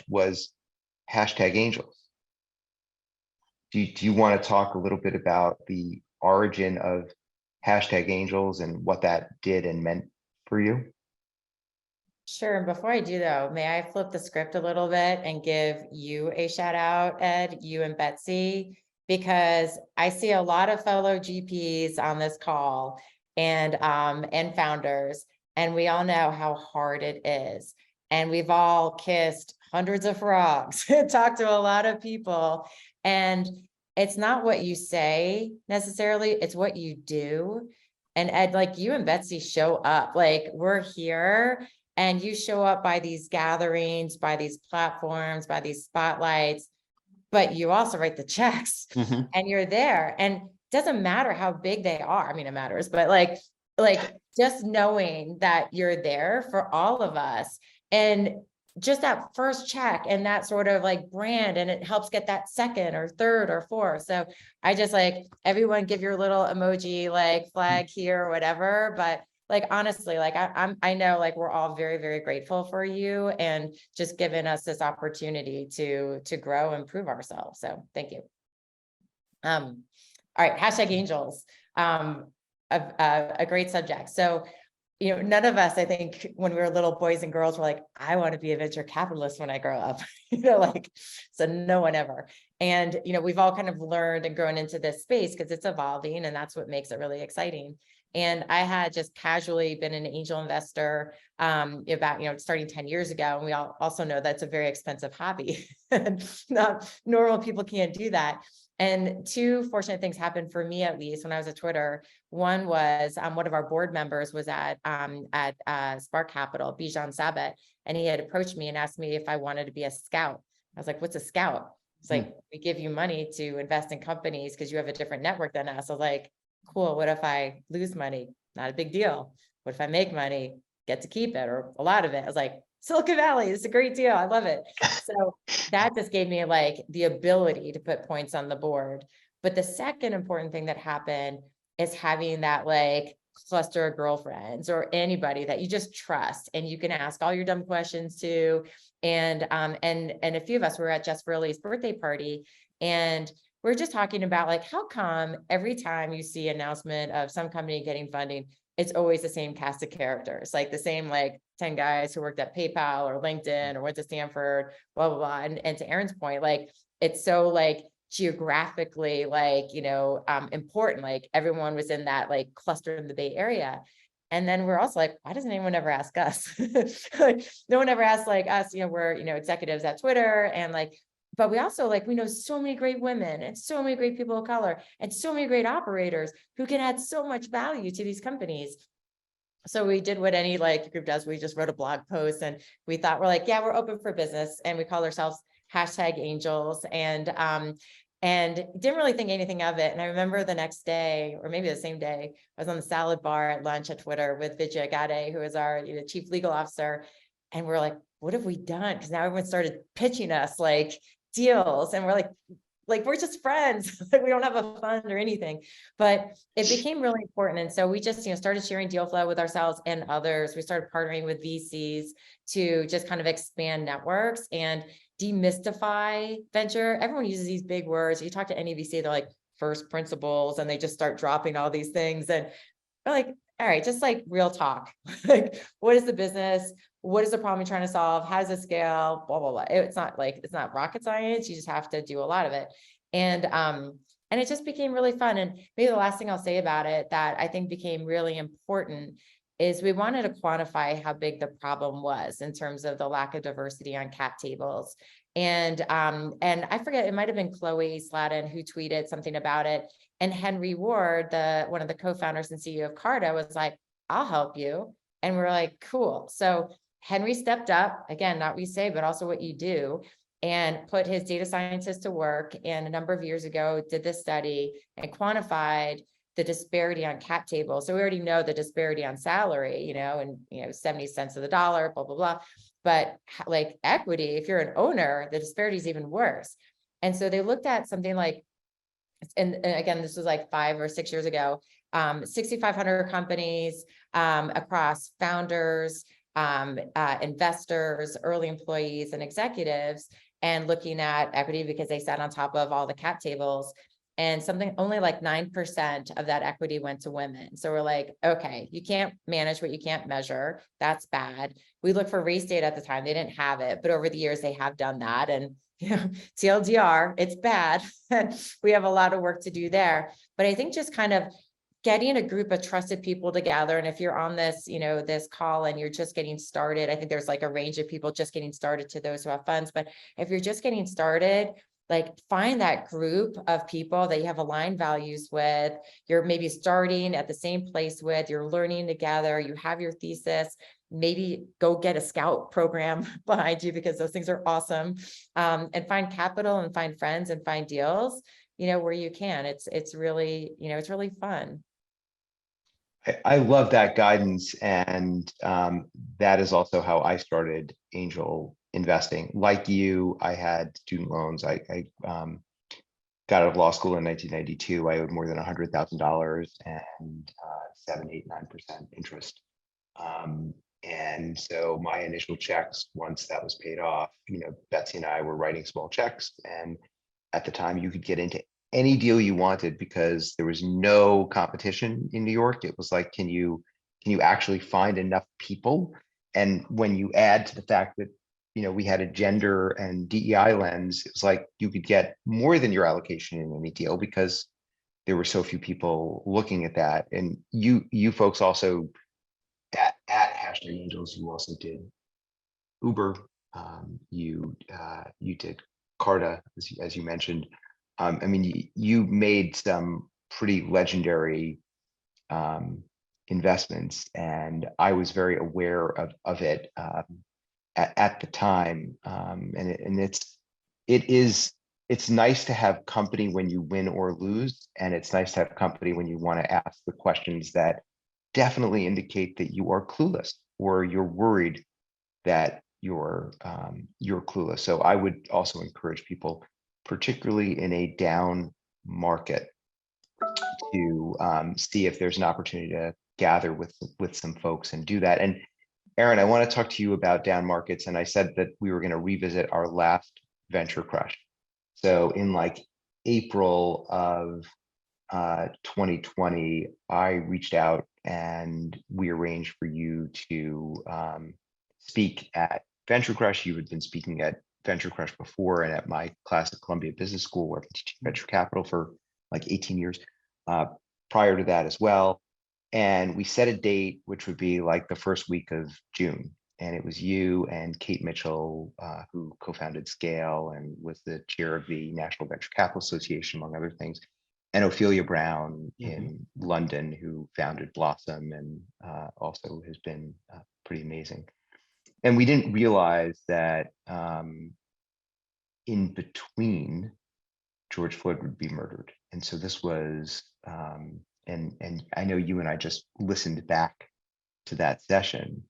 was #angels. Do you want to talk a little bit about the origin of #angels and what that did and meant for you? Sure. And before I do though, may I flip the script a little bit and give you a shout out, Ed, you and Betsy, because I see a lot of fellow GPs on this call and founders, and we all know how hard it is. And we've all kissed hundreds of frogs, talked to a lot of people, and it's not what you say necessarily, it's what you do. And Ed, like you and Betsy show up, like we're here. And you show up by these gatherings, by these platforms, by these spotlights, but you also write the checks Mhm. and you're there. And it doesn't matter how big they are. I mean, it matters, but like just knowing that you're there for all of us, and just that first check and that sort of like brand, and it helps get that second or third or fourth. So I just like, everyone give your little emoji, like flag here or whatever. But like, honestly, like I know like we're all very, very grateful for you and just giving us this opportunity to grow and prove ourselves. So thank you. All right, hashtag angels. A great subject. So, none of us, I think, when we were little boys and girls, were like, I want to be a venture capitalist when I grow up, like, so no one ever. And, we've all kind of learned and grown into this space because it's evolving, and that's what makes it really exciting. And I had just casually been an angel investor about, starting 10 years ago. And we all also know that's a very expensive hobby. And not normal people can't do that. And two fortunate things happened for me, at least when I was at Twitter. One was one of our board members was at Spark Capital, Bijan Sabat, and he had approached me and asked me if I wanted to be a scout. I was like, what's a scout? It's like, we give you money to invest in companies because you have a different network than us. I was like, cool. What if I lose money? Not a big deal. What if I make money, get to keep it or a lot of it? I was like, Silicon Valley, it's a great deal. I love it. So that just gave me like the ability to put points on the board. But the second important thing that happened is having that like cluster of girlfriends or anybody that you just trust and you can ask all your dumb questions to. And a few of us were at Jess Verley's birthday party, and we're just talking about like, how come every time you see an announcement of some company getting funding, it's always the same cast of characters, like the same like 10 guys who worked at PayPal or LinkedIn or went to Stanford, blah, blah, blah. And to Erin's point, like, it's so like geographically, like, important, like everyone was in that like cluster in the Bay Area. And then we're also like, why doesn't anyone ever ask us? Like, no one ever asked like us, we're, executives at Twitter, and like, but we also like, we know so many great women and so many great people of color and so many great operators who can add so much value to these companies. So we did what any like group does. We just wrote a blog post, and we thought, we're like, yeah, we're open for business, and we called ourselves hashtag angels, and didn't really think anything of it. And I remember the next day, or maybe the same day, I was on the salad bar at lunch at Twitter with Vijay Gade, who is our chief legal officer. And we're like, what have we done? Because now everyone started pitching us like deals, and we're like we're just friends. Like, we don't have a fund or anything, but it became really important. And so we just, started sharing deal flow with ourselves and others. We started partnering with VCs to just kind of expand networks and demystify venture. Everyone uses these big words. You talk to any VC, they're like first principles, and they just start dropping all these things. And we're like, all right, just like real talk. Like, what is the business? What is the problem you're trying to solve? How does it scale? Blah, blah, blah. It's not rocket science. You just have to do a lot of it. And it just became really fun. And maybe the last thing I'll say about it that I think became really important is we wanted to quantify how big the problem was in terms of the lack of diversity on cap tables. And I forget, it might've been Chloe Sladden who tweeted something about it. And Henry Ward, one of the co-founders and CEO of Carta, was like, I'll help you. And we're like, cool. So Henry stepped up, again, not what you say, but also what you do, and put his data scientists to work. And a number of years ago, did this study and quantified the disparity on cap tables. So we already know the disparity on salary, and 70 cents of the dollar, blah, blah, blah. But like equity, if you're an owner, the disparity is even worse. And so they looked at something like, and again, this was like 5 or 6 years ago, 6,500 companies across founders, investors, early employees, and executives, and looking at equity because they sat on top of all the cap tables. And only like 9% of that equity went to women. So we're like, okay, you can't manage what you can't measure. That's bad. We looked for race data at the time. They didn't have it, but over the years they have done that. And TLDR, it's bad. We have a lot of work to do there. But I think just kind of getting a group of trusted people together. And if you're on this, this call and you're just getting started, I think there's like a range of people just getting started to those who have funds. But if you're just getting started, like find that group of people that you have aligned values with, you're maybe starting at the same place with, you're learning together, you have your thesis, maybe go get a scout program behind you because those things are awesome. And find capital and find friends and find deals, where you can. It's really, it's really fun. I love that guidance, and that is also how I started angel investing. Like you, I had student loans. I got out of law school in 1992. I owed more than $100,000 and 7, 8, 9% interest. And so my initial checks, once that was paid off, Betsy and I were writing small checks, and at the time you could get into any deal you wanted because there was no competition in New York. It was like, can you actually find enough people? And when you add to the fact that, we had a gender and DEI lens, it was like you could get more than your allocation in any deal because there were so few people looking at that. And you folks also at #Angels, you also did Uber. You did Carta, as you mentioned. I mean, you made some pretty legendary investments, and I was very aware of it at the time. And it's nice to have company when you win or lose, and it's nice to have company when you want to ask the questions that definitely indicate that you are clueless or you're worried that you're clueless. So I would also encourage people, particularly in a down market, to see if there's an opportunity to gather with some folks and do that. And Aaron, I want to talk to you about down markets. And I said that we were going to revisit our last VentureCrush. So in like April of 2020, I reached out and we arranged for you to speak at VentureCrush. You had been speaking at VentureCrush before and at my class at Columbia Business School, where I've been teaching venture capital for like 18 years prior to that as well. And we set a date, which would be like the first week of June. And it was you and Kate Mitchell, who co-founded Scale and was the chair of the National Venture Capital Association, among other things, and Ophelia Brown in London, who founded Blossom and also has been pretty amazing. And we didn't realize that in between, George Floyd would be murdered. And so this was, and I know you and I just listened back to that session.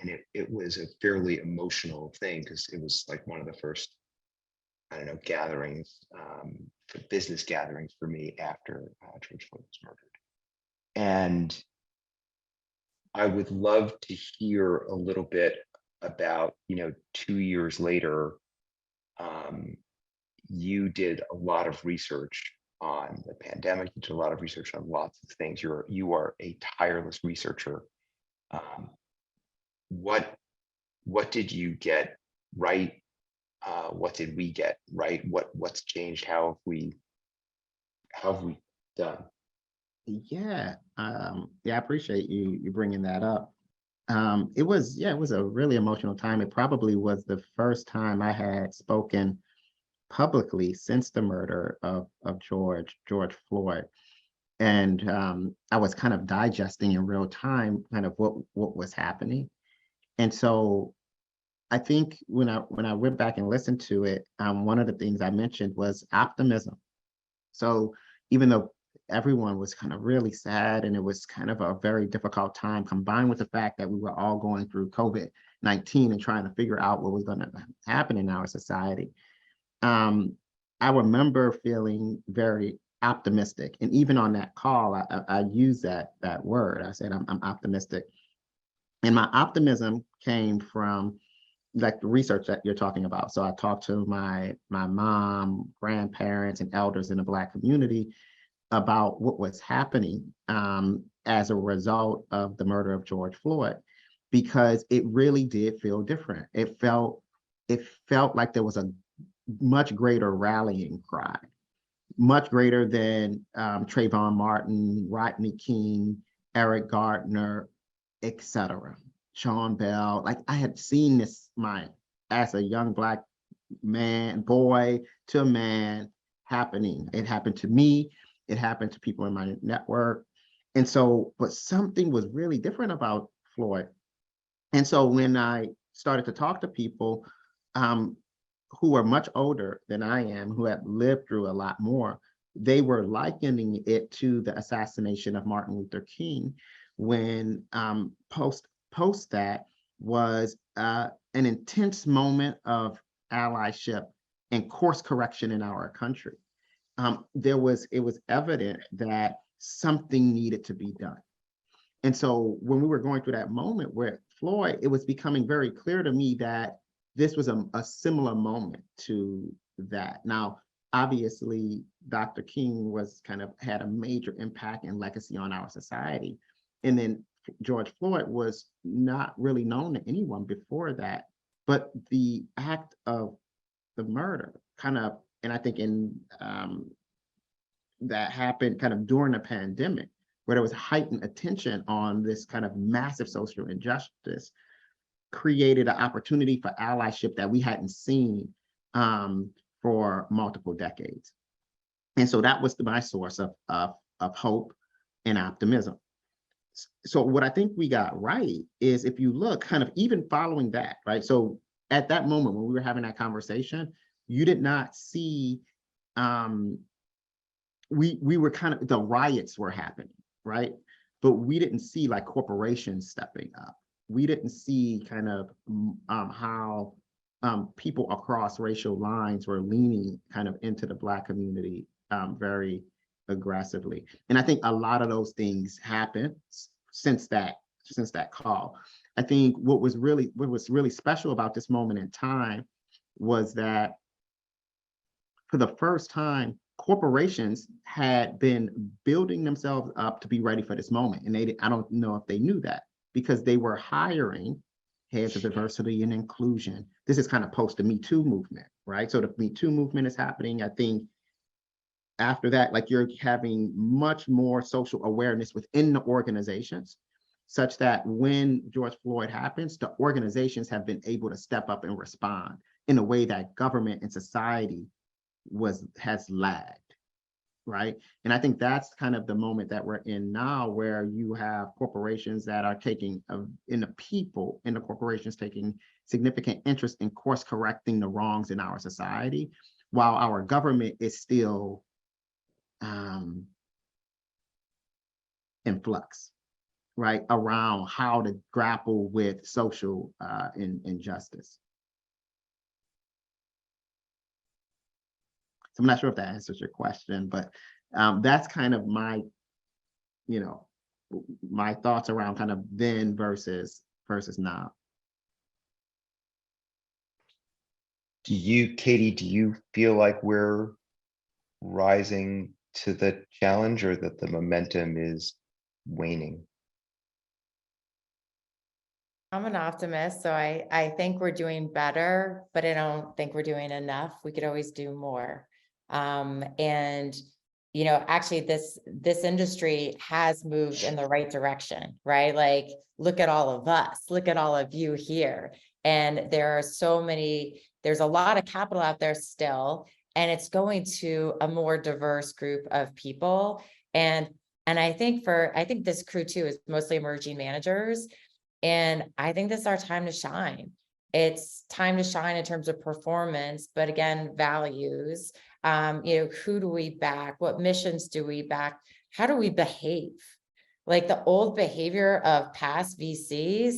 And it was a fairly emotional thing because it was like one of the first, I don't know, gatherings, business gatherings for me after George Floyd was murdered. And I would love to hear a little bit about, 2 years later, you did a lot of research on the pandemic. You did a lot of research on lots of things. You are a tireless researcher. What did you get right? What did we get right? What's changed? How have we done? Yeah, I appreciate you bringing that up. It was a really emotional time. It probably was the first time I had spoken publicly since the murder of George Floyd. And I was kind of digesting in real time kind of what was happening. And so I think when I went back and listened to it, one of the things I mentioned was optimism. So even though everyone was kind of really sad and it was kind of a very difficult time, combined with the fact that we were all going through COVID-19 and trying to figure out what was going to happen in our society, I remember feeling very optimistic. And even on that call, I used that word. I said, I'm optimistic. And my optimism came from like the research that you're talking about. So I talked to my mom, grandparents, and elders in the Black community about what was happening as a result of the murder of George Floyd, because it really did feel different. It felt like there was a much greater rallying cry, much greater than Trayvon Martin, Rodney King, Eric Gardner, etc. Sean Bell. Like I had seen this as a young Black man, boy to man happening. It happened to me. It happened to people in my network. And so, but something was really different about Floyd. And so when I started to talk to people who were much older than I am, who had lived through a lot more, they were likening it to the assassination of Martin Luther King, when post that was an intense moment of allyship and course correction in our country. It was evident that something needed to be done. And so when we were going through that moment with Floyd, it was becoming very clear to me that this was a similar moment to that. Now, obviously, Dr. King had a major impact and legacy on our society. And then George Floyd was not really known to anyone before that, but the act of the murder and I think that happened kind of during the pandemic, where there was heightened attention on this kind of massive social injustice, created an opportunity for allyship that we hadn't seen for multiple decades. And so that was my source of hope and optimism. So what I think we got right is, if you look kind of even following that, right? So at that moment when we were having that conversation, you did not see, we were the riots were happening, right? But we didn't see like corporations stepping up. We didn't see kind of how people across racial lines were leaning kind of into the Black community very aggressively. And I think a lot of those things happened since that call. I think what was really special about this moment in time was that for the first time, corporations had been building themselves up to be ready for this moment. And I don't know if they knew that, because they were hiring heads of diversity and inclusion. This is kind of post the Me Too movement, right? So the Me Too movement is happening. I think after that, like, you're having much more social awareness within the organizations, such that when George Floyd happens, the organizations have been able to step up and respond in a way that government and society has lagged, right? And I think that's kind of the moment that we're in now, where you have corporations that are taking the corporations taking significant interest in course correcting the wrongs in our society, while our government is still in flux, right, around how to grapple with social injustice. So I'm not sure if that answers your question, but that's kind of my thoughts around kind of then versus now. Katie, do you feel like we're rising to the challenge, or that the momentum is waning? I'm an optimist, so I think we're doing better, but I don't think we're doing enough. We could always do more. And actually this industry has moved in the right direction, right? Like, look at all of us, look at all of you here. And there's a lot of capital out there still, and it's going to a more diverse group of people. And I think this crew too is mostly emerging managers. And I think this is our time to shine. It's time to shine in terms of performance, but again, values. Who do we back? What missions do we back? How do we behave? Like, the old behavior of past VCs,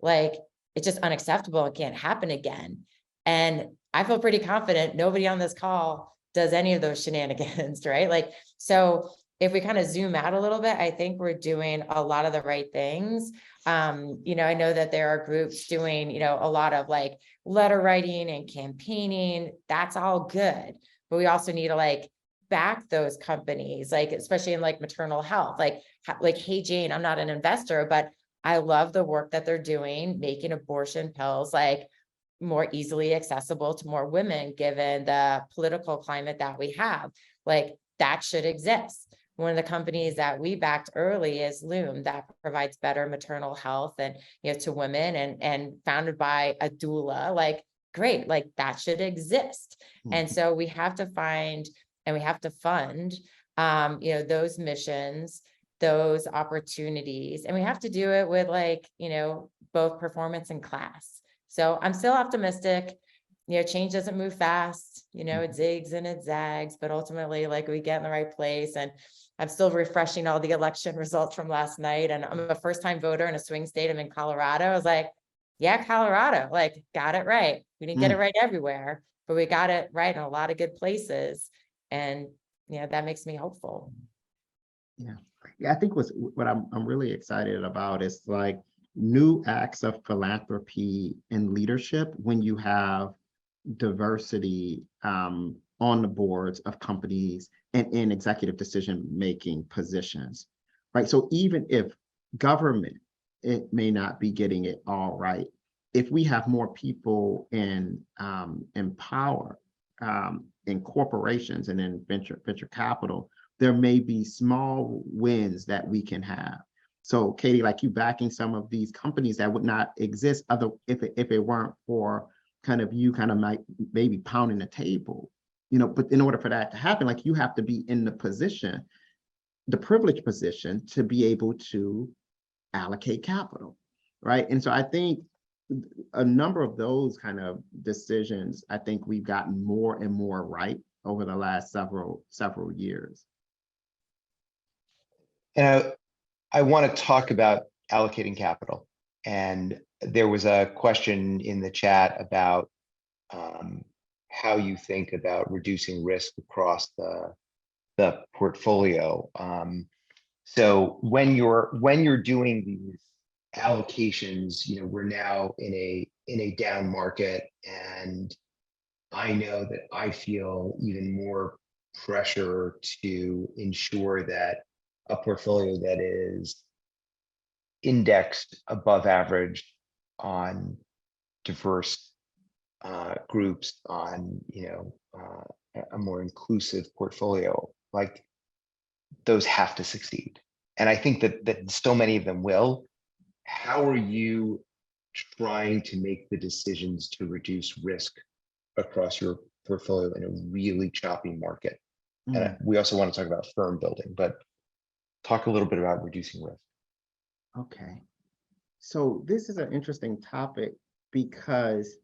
like, it's just unacceptable. It can't happen again. And I feel pretty confident nobody on this call does any of those shenanigans, right? Like, so if we kind of zoom out a little bit, I think we're doing a lot of the right things. I know that there are groups doing, a lot of like letter writing and campaigning. That's all good. But we also need to back those companies, especially in maternal health, Hey Jane, I'm not an investor, but I love the work that they're doing, making abortion pills more easily accessible to more women, given the political climate that we have. That should exist. One of the companies that we backed early is Loom, that provides better maternal health and to women, and founded by a doula. great, like that should exist. And so we have to find and we have to fund, those missions, those opportunities, and we have to do it with like, both performance and class. So I'm still optimistic. Change doesn't move fast, it zigs and it zags, but ultimately like we get in the right place. And I'm still refreshing all the election results from last night. And I'm a first time voter in a swing state. I'm in Colorado. I was like, yeah, Colorado, like got it right. We didn't get it right everywhere, but we got it right in a lot of good places. And, that makes me hopeful. Yeah. I think what I'm really excited about is like new acts of philanthropy and leadership when you have diversity on the boards of companies and in executive decision-making positions, right? So even if government, it may not be getting it all right, if we have more people in power, in corporations and in venture capital, there may be small wins that we can have. So Katie, like you backing some of these companies that would not exist if it weren't for kind of you maybe pounding the table, but in order for that to happen, like you have to be in the privileged position to be able to allocate capital, right? And so I think a number of those kind of decisions, I think we've gotten more and more right over the last several years. And I want to talk about allocating capital. And there was a question in the chat about how you think about reducing risk across the portfolio. So when you're doing these allocations, we're now in a down market, and I know that I feel even more pressure to ensure that a portfolio that is indexed above average on diverse groups, on a more inclusive portfolio, like those have to succeed. And I think that so many of them will. How are you trying to make the decisions to reduce risk across your portfolio in a really choppy market? And we also want to talk about firm building, but talk a little bit about reducing risk. Okay. So this is an interesting topic because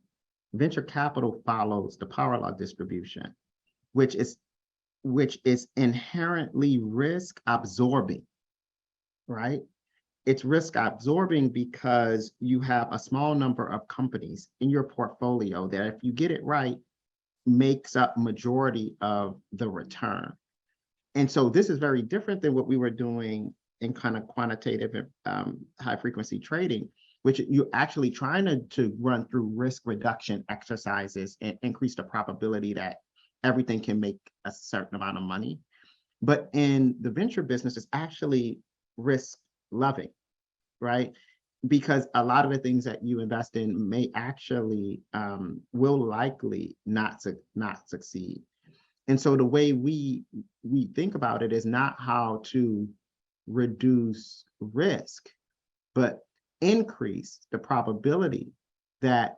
venture capital follows the power law distribution, which is inherently risk absorbing, right? It's risk absorbing because you have a small number of companies in your portfolio that, if you get it right, makes up majority of the return. And so this is very different than what we were doing in kind of quantitative high frequency trading, which you're actually trying to run through risk reduction exercises and increase the probability that everything can make a certain amount of money. But in the venture business, it's actually risk loving, right? Because a lot of the things that you invest in may actually will likely not succeed. And so the way we think about it is not how to reduce risk, but increase the probability that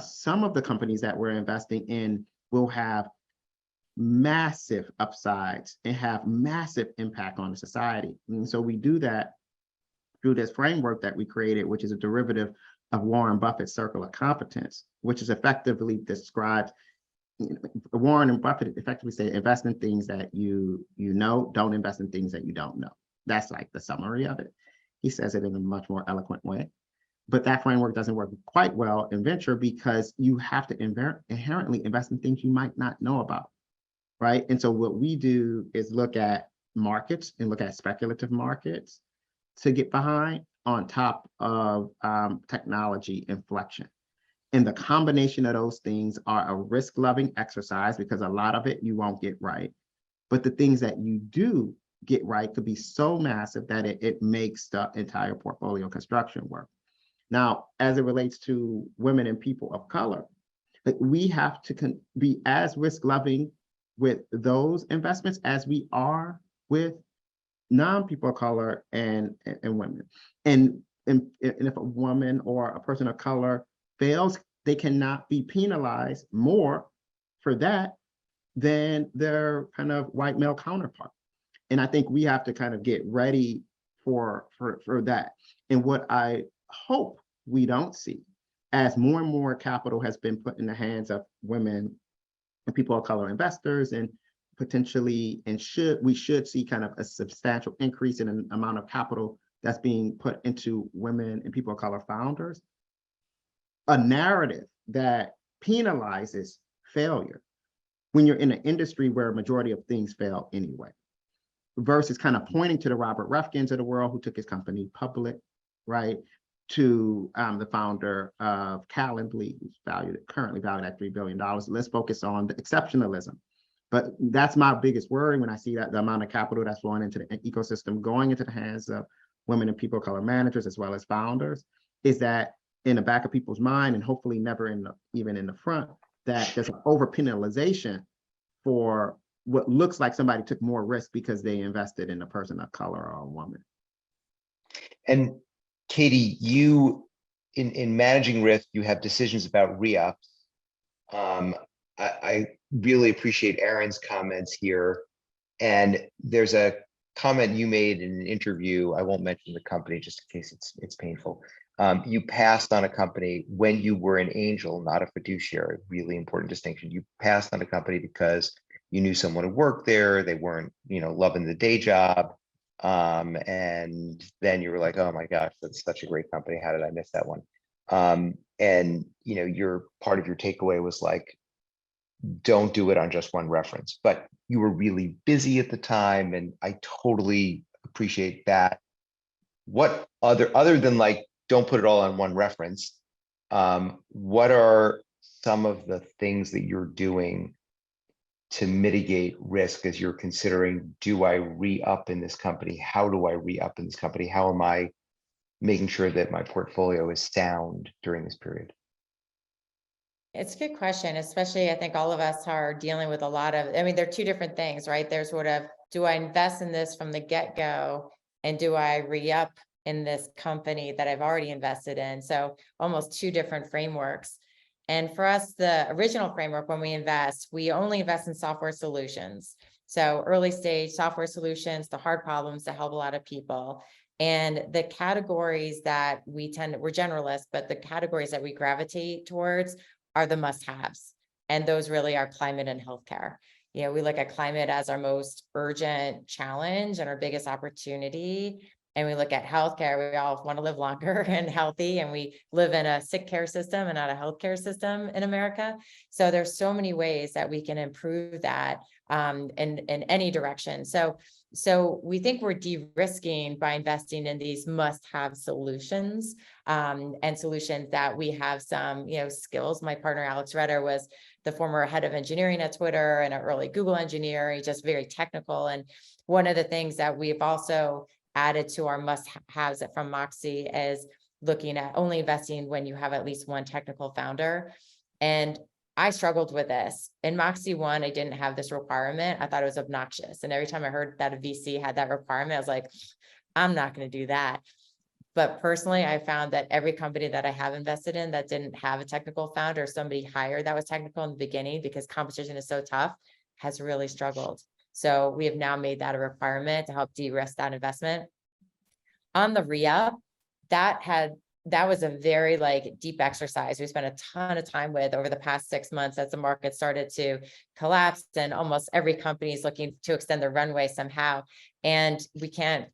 some of the companies that we're investing in will have massive upsides and have massive impact on the society. And so we do that through this framework that we created, which is a derivative of Warren Buffett's circle of competence, which is effectively described. Warren and Buffett effectively say, invest in things that you know, don't invest in things that you don't know. That's like the summary of it. He says it in a much more eloquent way. But that framework doesn't work quite well in venture because you have to inherently invest in things you might not know about, right? And so what we do is look at markets and look at speculative markets to get behind on top of technology inflection. And the combination of those things are a risk-loving exercise because a lot of it you won't get right. But the things that you do get right could be so massive that it makes the entire portfolio construction work. Now, as it relates to women and people of color, we have to be as risk-loving with those investments as we are with non-people of color and women. And if a woman or a person of color fails they cannot be penalized more for that than their kind of white male counterpart. And I think we have to kind of get ready for that. And what I hope we don't see, as more and more capital has been put in the hands of women and people of color investors, and potentially, and we should see kind of a substantial increase in an amount of capital that's being put into women and people of color founders, a narrative that penalizes failure when you're in an industry where a majority of things fail anyway, versus kind of pointing to the Robert Refkins of the world who took his company public, right? To the founder of Calendly, who's currently valued at $3 billion. Let's focus on the exceptionalism. But that's my biggest worry when I see that the amount of capital that's flowing into the ecosystem, going into the hands of women and people of color managers as well as founders, is that in the back of people's mind, and hopefully never even in the front, that there's an over penalization for what looks like somebody took more risk because they invested in a person of color or a woman. And Katie, you in managing risk, you have decisions about re-ups. I really appreciate Aaron's comments here. And there's a comment you made in an interview. I won't mention the company just in case it's painful. You passed on a company when you were an angel, not a fiduciary. Really important distinction. You passed on a company because you knew someone who worked there. They weren't, loving the day job. And then you were like, oh my gosh, that's such a great company. How did I miss that one? And your part of your takeaway was like, don't do it on just one reference, but you were really busy at the time. And I totally appreciate that. What other than like, don't put it all on one reference. What are some of the things that you're doing to mitigate risk as you're considering, do I re-up in this company? How do I re-up in this company? How am I making sure that my portfolio is sound during this period? It's a good question, especially I think all of us are dealing with a lot of, there are two different things, right? There's sort of, do I invest in this from the get-go, and do I re-up in this company that I've already invested in? So almost two different frameworks. And for us, the original framework, when we invest, we only invest in software solutions. So early stage software solutions, the hard problems that help a lot of people. And the categories that we're generalists, but the categories that we gravitate towards are the must-haves. And those really are climate and healthcare. We look at climate as our most urgent challenge and our biggest opportunity. And we look at healthcare, we all want to live longer and healthy, and we live in a sick care system and not a healthcare system in America. So there's so many ways that we can improve that in any direction. So we think we're de-risking by investing in these must-have solutions and solutions that we have some, skills. My partner, Alex Redder, was the former head of engineering at Twitter and an early Google engineer. He's just very technical. And one of the things that we've also added to our must-haves from Moxie is looking at only investing when you have at least one technical founder. And I struggled with this. In Moxie 1, I didn't have this requirement. I thought it was obnoxious. And every time I heard that a VC had that requirement, I was like, I'm not going to do that. But personally, I found that every company that I have invested in that didn't have a technical founder, or somebody hired that was technical in the beginning, because competition is so tough, has really struggled. So we have now made that a requirement to help de-risk that investment. On the re-up, that was a very deep exercise we spent a ton of time with over the past 6 months as the market started to collapse, and almost every company is looking to extend their runway somehow. And we can't,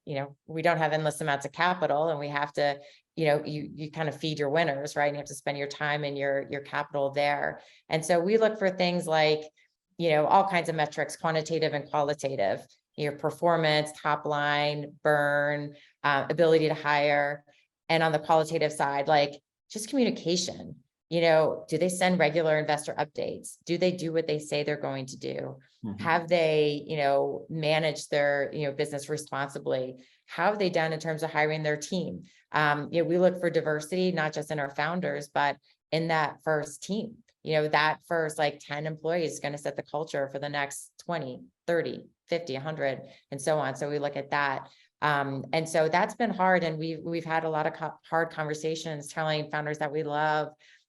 we don't have endless amounts of capital, and we have to, you kind of feed your winners, right? And you have to spend your time and your capital there. And so we look for things like, all kinds of metrics, quantitative and qualitative, your performance, top line, burn, ability to hire. And on the qualitative side, just communication, do they send regular investor updates? Do they do what they say they're going to do? Mm-hmm. Have they, managed their, business responsibly? How have they done in terms of hiring their team? We look for diversity, not just in our founders, but in that first team. That first 10 employees is going to set the culture for the next 20, 30, 50, 100, and so on. So we look at that. And so that's been hard. And we've had a lot of hard conversations telling founders that we love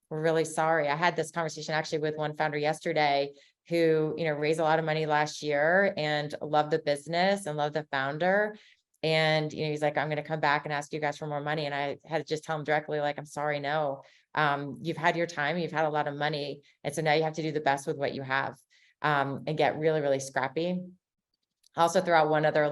we're really sorry. I had this conversation actually with one founder yesterday who, raised a lot of money last year and loved the business and loved the founder. And, he's like, I'm going to come back and ask you guys for more money. And I had to just tell him directly, like, I'm sorry, no, you've had your time, you've had a lot of money. And so now you have to do the best with what you have, and get really, really scrappy. I'll also throw out one other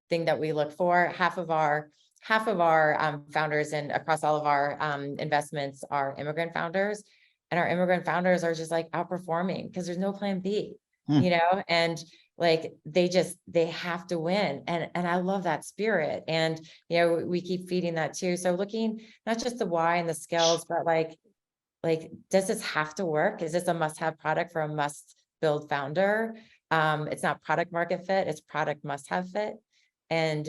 thing that we look for. Half of our founders and across all of our investments are immigrant founders, and our immigrant founders are just outperforming because there's no plan B, and they have to win. And I love that spirit. And, we keep feeding that too. So looking not just the why and the skills, but does this have to work? Is this a must-have product for a must-build founder? It's not product market fit, it's product must-have fit. And,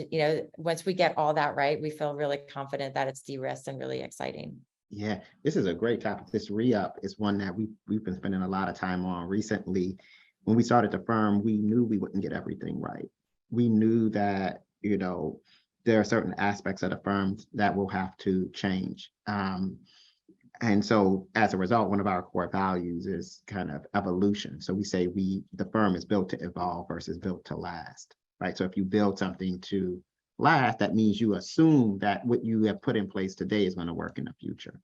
once we get all that right, we feel really confident that it's de-risked and really exciting. Yeah, this is a great topic. This re-up is one that we've been spending a lot of time on recently. When we started the firm, we knew we wouldn't get everything right. We knew that, there are certain aspects of the firm that will have to change. And so as a result, one of our core values is kind of evolution. So we say the firm is built to evolve versus built to last. Right. So if you build something to last, that means you assume that what you have put in place today is going to work in the future.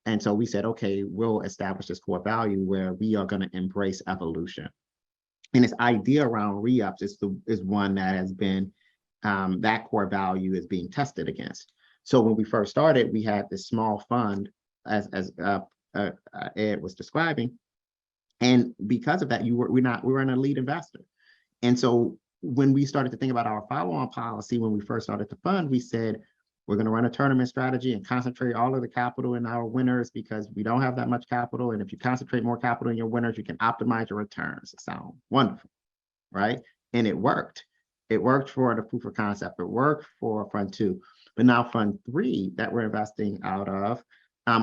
And so we said, okay, we'll establish this core value where we are going to embrace evolution. And this idea around re-ups is one that has been, that core value is being tested against. So when we first started, we had this small fund, as Ed was describing. And because of that, we were an elite investor. And so when we started to think about our follow-on policy, when we first started the fund, we said, we're going to run a tournament strategy and concentrate all of the capital in our winners because we don't have that much capital. And if you concentrate more capital in your winners, you can optimize your returns. It sounds wonderful, right? And it worked. It worked for the proof of concept. It worked for Fund 2. But now Fund 3 that we're investing out of,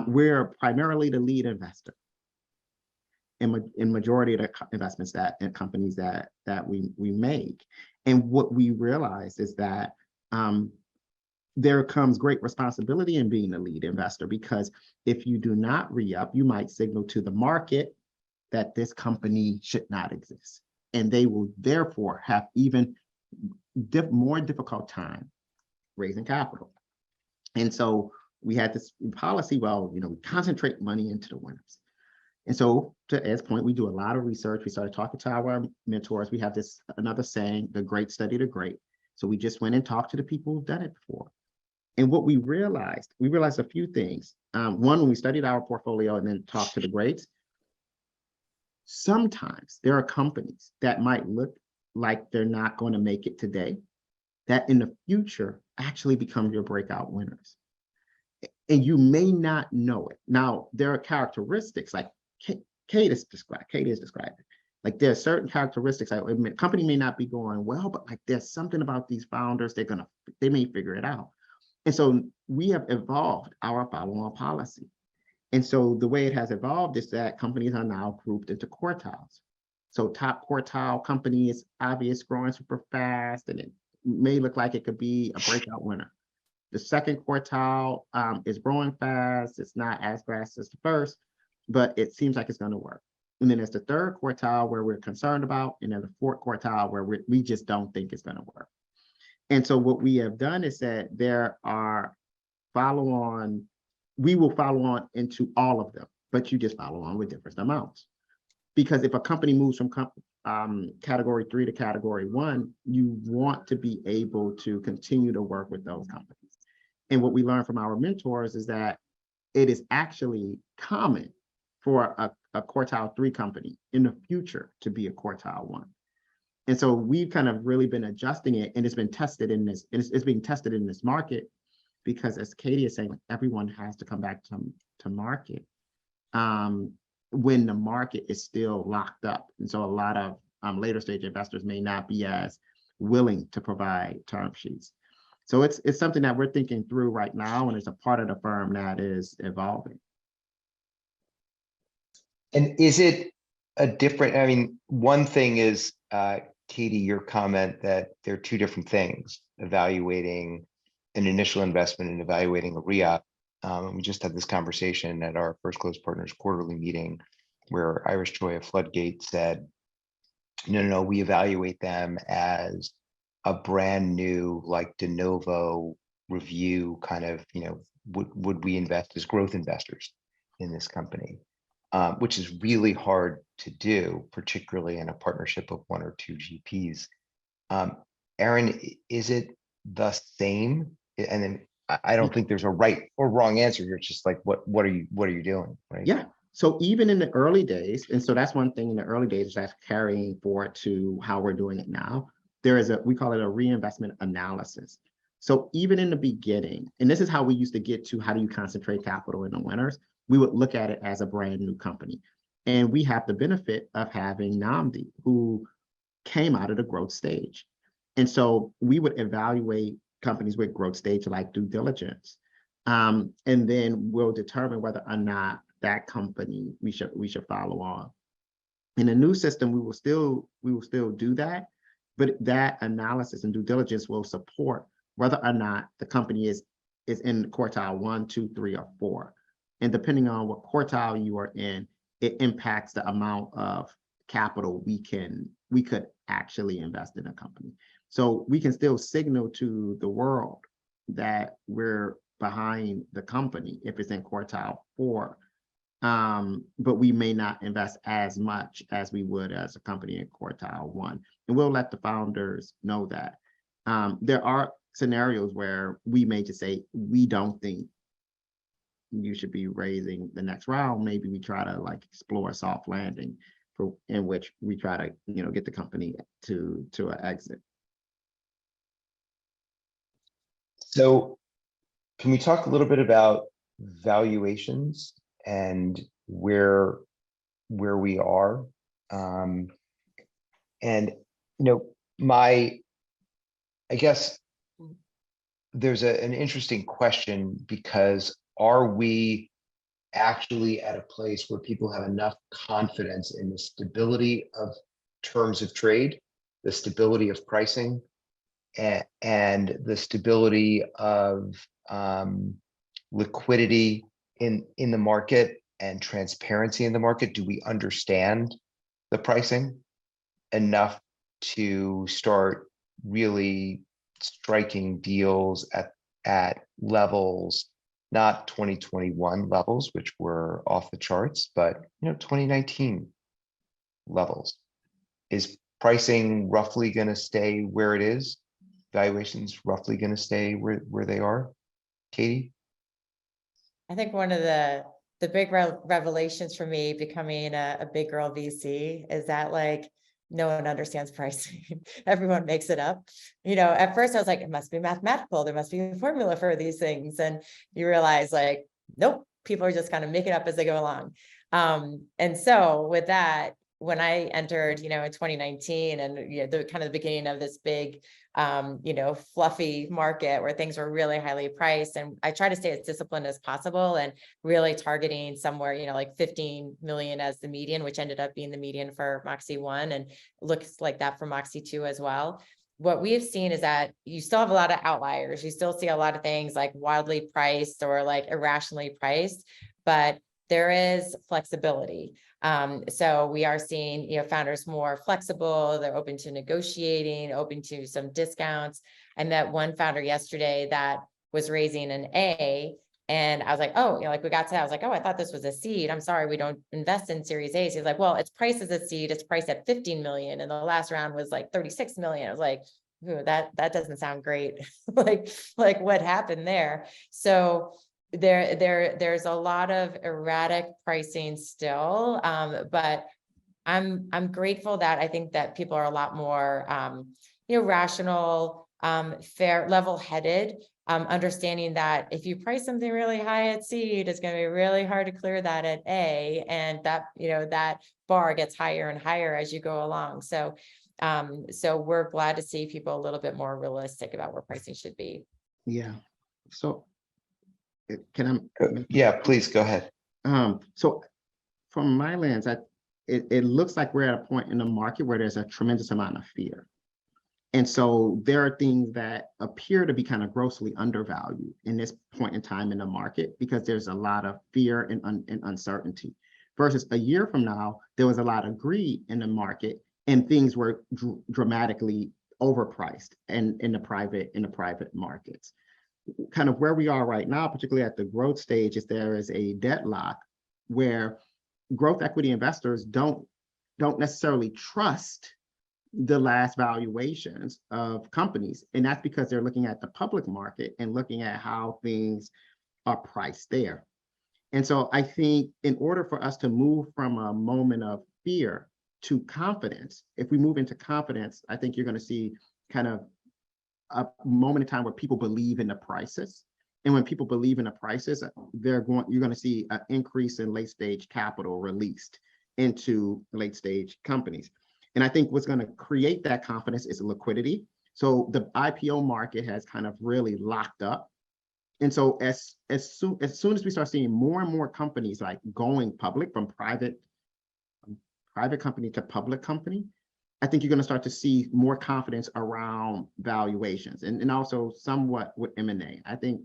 we're primarily the lead investor in majority of the investments and companies that we make. And what we realize is that there comes great responsibility in being a lead investor, because if you do not re-up, you might signal to the market that this company should not exist. And they will therefore have even more difficult time raising capital. And so we had this policy, we concentrate money into the winners. And so to Ed's point, we do a lot of research. We started talking to our mentors. We have another saying, the great study the great. So we just went and talked to the people who've done it before. And what we realized a few things. One, when we studied our portfolio and then talked to the greats, sometimes there are companies that might look like they're not going to make it today, that in the future actually become your breakout winners. And you may not know it. Now, there are characteristics like Kate is describing. Like there are certain characteristics. A company may not be going well, but there's something about these founders, they may figure it out. And so we have evolved our follow-on policy. And so the way it has evolved is that companies are now grouped into quartiles. So top quartile company is obvious, growing super fast, and it may look like it could be a breakout winner. The second quartile is growing fast. It's not as fast as the first, but it seems like it's going to work. And then there's the third quartile where we're concerned about, and then the fourth quartile where we just don't think it's going to work. And so what we have done is that there are we will follow on into all of them, but you just follow on with different amounts. Because if a company moves from category 3 to category 1, you want to be able to continue to work with those companies. And what we learned from our mentors is that it is actually common for a quartile 3 company in the future to be a quartile 1. And so we've kind of really been adjusting it, and it's been tested in this, and it's being tested in this market, because as Katie is saying, everyone has to come back to market when the market is still locked up. And so a lot of later stage investors may not be as willing to provide term sheets. So it's something that we're thinking through right now, and it's a part of the firm that is evolving. And is it a different, one thing is, Katie, your comment that there are two different things, evaluating an initial investment and evaluating a re-up. And we just had this conversation at our First Close Partners quarterly meeting where Irish Joy of Floodgate said, no, we evaluate them as a brand new, like de novo review kind of, would we invest as growth investors in this company? Which is really hard to do, particularly in a partnership of 1 or 2 GPs. Aaron, is it the same? And then I don't think there's a right or wrong answer here. It's just like, what are you doing, right? Yeah. So even in the early days, and so that's one thing in the early days that's carrying forward to how we're doing it now. There is we call it a reinvestment analysis. So even in the beginning, and this is how we used to get to how do you concentrate capital in the winners, we would look at it as a brand new company. And we have the benefit of having Nnamdi, who came out of the growth stage. And so we would evaluate companies with growth stage like due diligence. And then we'll determine whether or not that company we should follow on. In the new system, we will still do that, but that analysis and due diligence will support whether or not the company is in quartile 1, 2, 3, or 4. And depending on what quartile you are in, it impacts the amount of capital we could actually invest in a company. So we can still signal to the world that we're behind the company if it's in quartile 4. But we may not invest as much as we would as a company in quartile 1. And we'll let the founders know that. There are scenarios where we may just say, we don't think you should be raising the next round. Maybe we try to like explore a soft landing in which we try to, get the company to an exit. So can we talk a little bit about valuations and where we are? And I guess there's an interesting question, because are we actually at a place where people have enough confidence in the stability of terms of trade, the stability of pricing, and the stability of liquidity in the market and transparency in the market? Do we understand the pricing enough to start really striking deals at levels, not 2021 levels, which were off the charts, but 2019 levels? Is pricing roughly going to stay where it is? Valuations roughly going to stay where they are? Katie? I think one of the big revelations for me becoming a big girl VC is that like no one understands pricing. Everyone makes it up. At first I was like, it must be mathematical. There must be a formula for these things. And you realize like, nope, people are just kind of making it up as they go along. And so with that, when I entered, in 2019 and the kind of the beginning of this big, fluffy market where things were really highly priced, and I try to stay as disciplined as possible and really targeting somewhere, like 15 million as the median, which ended up being the median for Moxie 1 and looks like that for Moxie 2 as well. What we've seen is that you still have a lot of outliers. You still see a lot of things like wildly priced or like irrationally priced, but there is flexibility. So we are seeing, founders more flexible. They're open to negotiating, open to some discounts. I met one founder yesterday that was raising an A, and I was like, oh, we got to that. I was like, oh, I thought this was a seed. I'm sorry, we don't invest in Series A's. He's like, well, it's priced as a seed. It's priced at 15 million, and the last round was like 36 million. I was like, ooh, that doesn't sound great. like what happened there? So there's a lot of erratic pricing still, but I'm grateful that I think that people are a lot more rational, fair, level-headed, understanding that if you price something really high at seed, it's going to be really hard to clear that at A, and that that bar gets higher and higher as you go along. So we're glad to see people a little bit more realistic about where pricing should be. Yeah. So can I? Yeah, please go ahead. So from my lens, it looks like we're at a point in the market where there's a tremendous amount of fear. And so there are things that appear to be kind of grossly undervalued in this point in time in the market because there's a lot of fear and uncertainty. Versus a year from now, there was a lot of greed in the market and things were dramatically overpriced and in the private markets. Kind of where we are right now, particularly at the growth stage, is there is a deadlock where growth equity investors don't necessarily trust the last valuations of companies. And that's because they're looking at the public market and looking at how things are priced there. And so I think in order for us to move from a moment of fear to confidence, if we move into confidence, I think you're going to see kind of a moment in time where people believe in the prices. And when people believe in the prices, you're going to see an increase in late stage capital released into late stage companies. And I think what's going to create that confidence is liquidity. So the IPO market has kind of really locked up. And so as soon as we start seeing more and more companies like going public from private company to public company, I think you're going to start to see more confidence around valuations and also somewhat with M&A. I think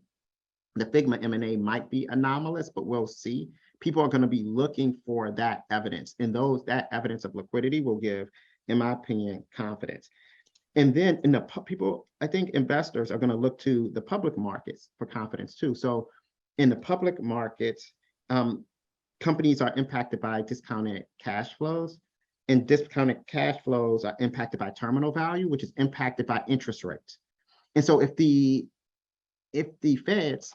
the Figma M&A might be anomalous, but we'll see. People are going to be looking for that evidence, and that evidence of liquidity will give, in my opinion, confidence. And then I think investors are going to look to the public markets for confidence too. So in the public markets, companies are impacted by discounted cash flows, and discounted cash flows are impacted by terminal value, which is impacted by interest rates. And so if the Feds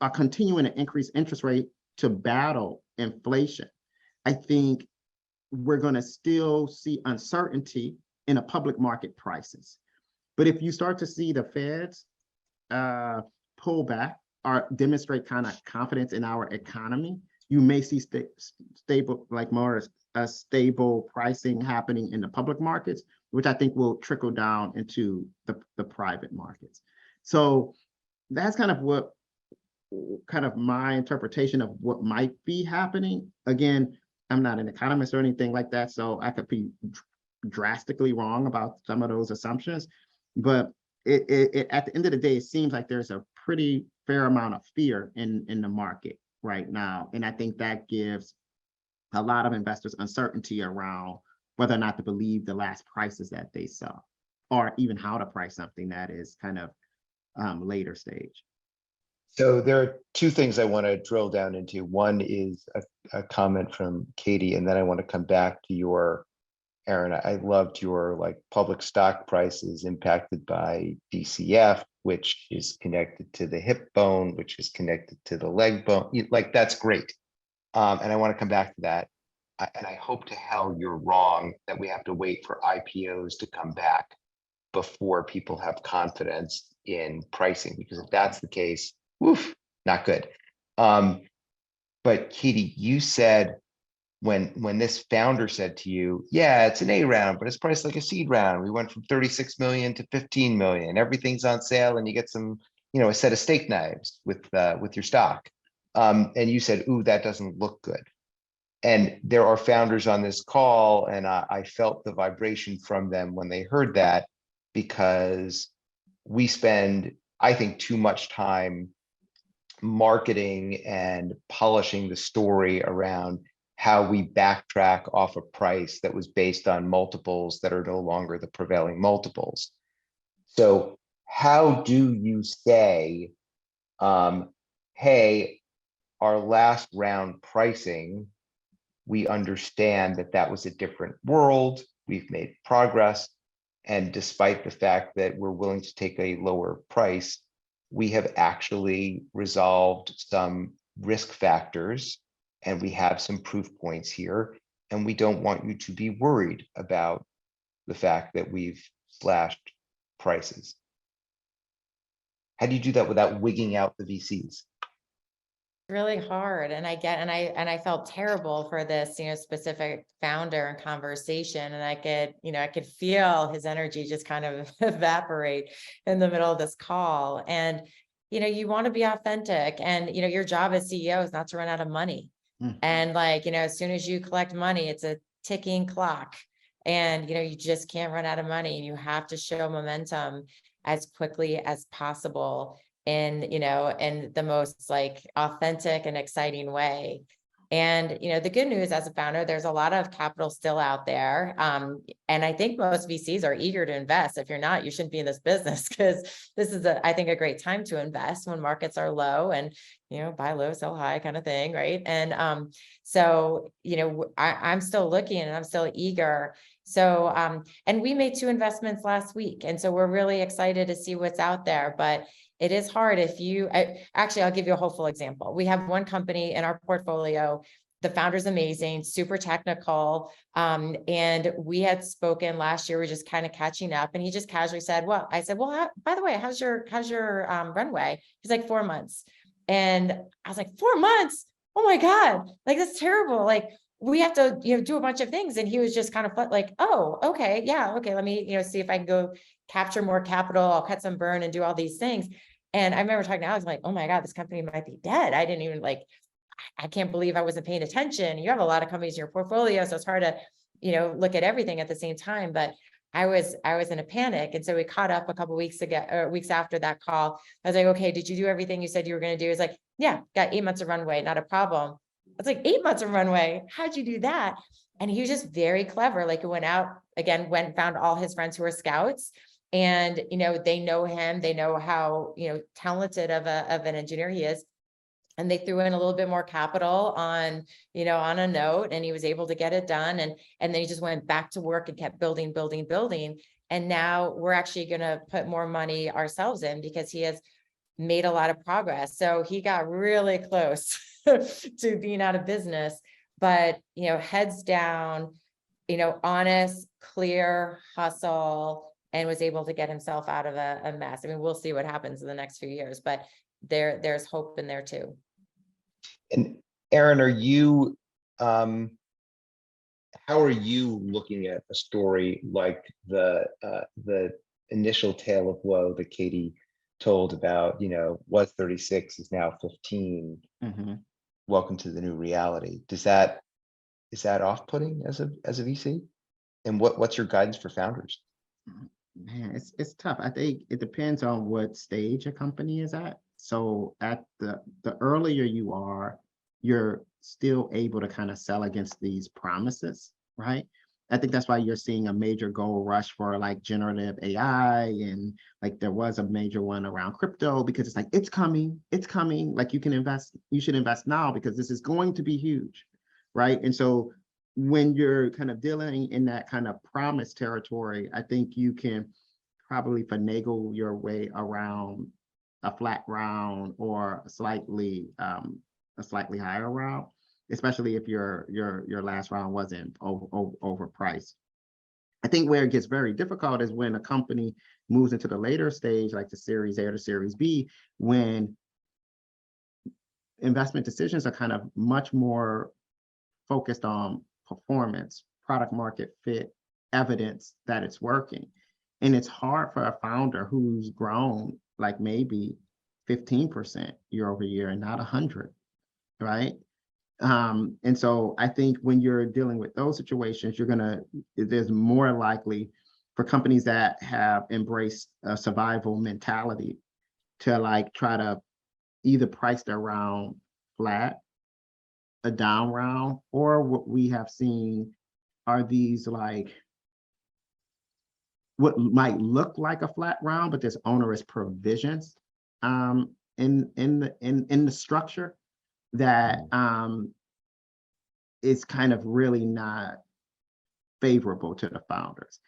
are continuing to increase interest rate to battle inflation, I think we're going to still see uncertainty in the public market prices. But if you start to see the Feds pull back or demonstrate kind of confidence in our economy, you may see stable, like more stable pricing happening in the public markets, which I think will trickle down into the private markets. So that's kind of my interpretation of what might be happening. Again, I'm not an economist or anything like that, so I could be drastically wrong about some of those assumptions. But at the end of the day, it seems like there's a pretty fair amount of fear in the market right now. And I think that gives a lot of investors uncertainty around whether or not to believe the last prices that they saw, or even how to price something that is kind of later stage. So there are two things I want to drill down into. One is a comment from Katie, and then I want to come back to your, Aaron. I loved your public stock prices impacted by DCF, which is connected to the hip bone, which is connected to the leg bone. That's great. And I want to come back to that. And I hope to hell you're wrong that we have to wait for IPOs to come back before people have confidence in pricing, because if that's the case, woof, not good. But Katie, you said when this founder said to you, yeah, it's an A round, but it's priced like a seed round. We went from 36 million to 15 million. Everything's on sale, and you get some, a set of steak knives with your stock. And you said, ooh, that doesn't look good. And there are founders on this call, and I felt the vibration from them when they heard that, because we spend, I think, too much time marketing and polishing the story around how we backtrack off a price that was based on multiples that are no longer the prevailing multiples. So how do you say, hey, our last round pricing, we understand that was a different world, we've made progress, and despite the fact that we're willing to take a lower price, we have actually resolved some risk factors, and we have some proof points here, and we don't want you to be worried about the fact that we've slashed prices. How do you do that without wigging out the VCs? Really hard. And I felt terrible for this, specific founder and conversation. And I could feel his energy just kind of evaporate in the middle of this call. And, you want to be authentic, and, your job as CEO is not to run out of money. And as soon as you collect money, it's a ticking clock. And, you just can't run out of money, and you have to show momentum as quickly as possible in the most like authentic and exciting way. And, the good news as a founder, there's a lot of capital still out there. And I think most VCs are eager to invest. If you're not, you shouldn't be in this business, because this is I think a great time to invest when markets are low, and, buy low, sell high kind of thing. Right. And, so, I'm still looking, and I'm still eager. So, and we made 2 investments last week. And so we're really excited to see what's out there, but it is hard if actually, I'll give you a hopeful example. We have one company in our portfolio. The founder's amazing, super technical. And we had spoken last year, we're just kind of catching up, and he just casually said, well, I said, well, by the way, how's your runway? He's like, 4 months. And I was like, 4 months? Oh my God, like, that's terrible. Like, we have to, do a bunch of things. And he was just kind of like, oh, okay, yeah, okay, let me, see if I can go capture more capital. I'll cut some burn and do all these things. And I remember talking to Alex, like, oh my God, this company might be dead. I didn't even I can't believe I wasn't paying attention. You have a lot of companies in your portfolio, so it's hard to, look at everything at the same time. But I was in a panic. And so we caught up a couple weeks ago, or weeks after that call. I was like, okay, did you do everything you said you were going to do? It's like, yeah, got 8 months of runway, not a problem. I was like, 8 months of runway. How'd you do that? And he was just very clever. Like, he went out again, went and found all his friends who were scouts. And, they know him, they know how, talented of an engineer he is. And they threw in a little bit more capital on a note, and he was able to get it done. And then he just went back to work and kept building. And now we're actually going to put more money ourselves in, because he has made a lot of progress. So he got really close to being out of business, but, heads down, honest, clear hustle, and was able to get himself out of a mess. I mean, we'll see what happens in the next few years, but there's hope in there too. And Aaron, how are you looking at a story like the initial tale of woe that Katie told about, was 36, is now 15. Welcome to the new reality. Is that off-putting as a VC? And what's your guidance for founders? Man, it's tough. I think it depends on what stage a company is at. So at the earlier you are, you're still able to kind of sell against these promises, right? I think that's why you're seeing a major gold rush for like generative AI, and like there was a major one around crypto, because it's like, it's coming. Like, you should invest now, because this is going to be huge, right? And so when you're kind of dealing in that kind of promise territory, I think you can probably finagle your way around a flat round or a slightly higher round, especially if your last round wasn't overpriced. I think where it gets very difficult is when a company moves into the later stage, like the Series A or the Series B, when investment decisions are kind of much more focused on performance, product market fit, evidence that it's working. And it's hard for a founder who's grown like maybe 15% year over year and not 100, right? And so I think when you're dealing with those situations, there's more likely for companies that have embraced a survival mentality to like try to either price their round flat, a down round, or what we have seen are these like what might look like a flat round, but there's onerous provisions in the structure that is kind of really not favorable to the founders.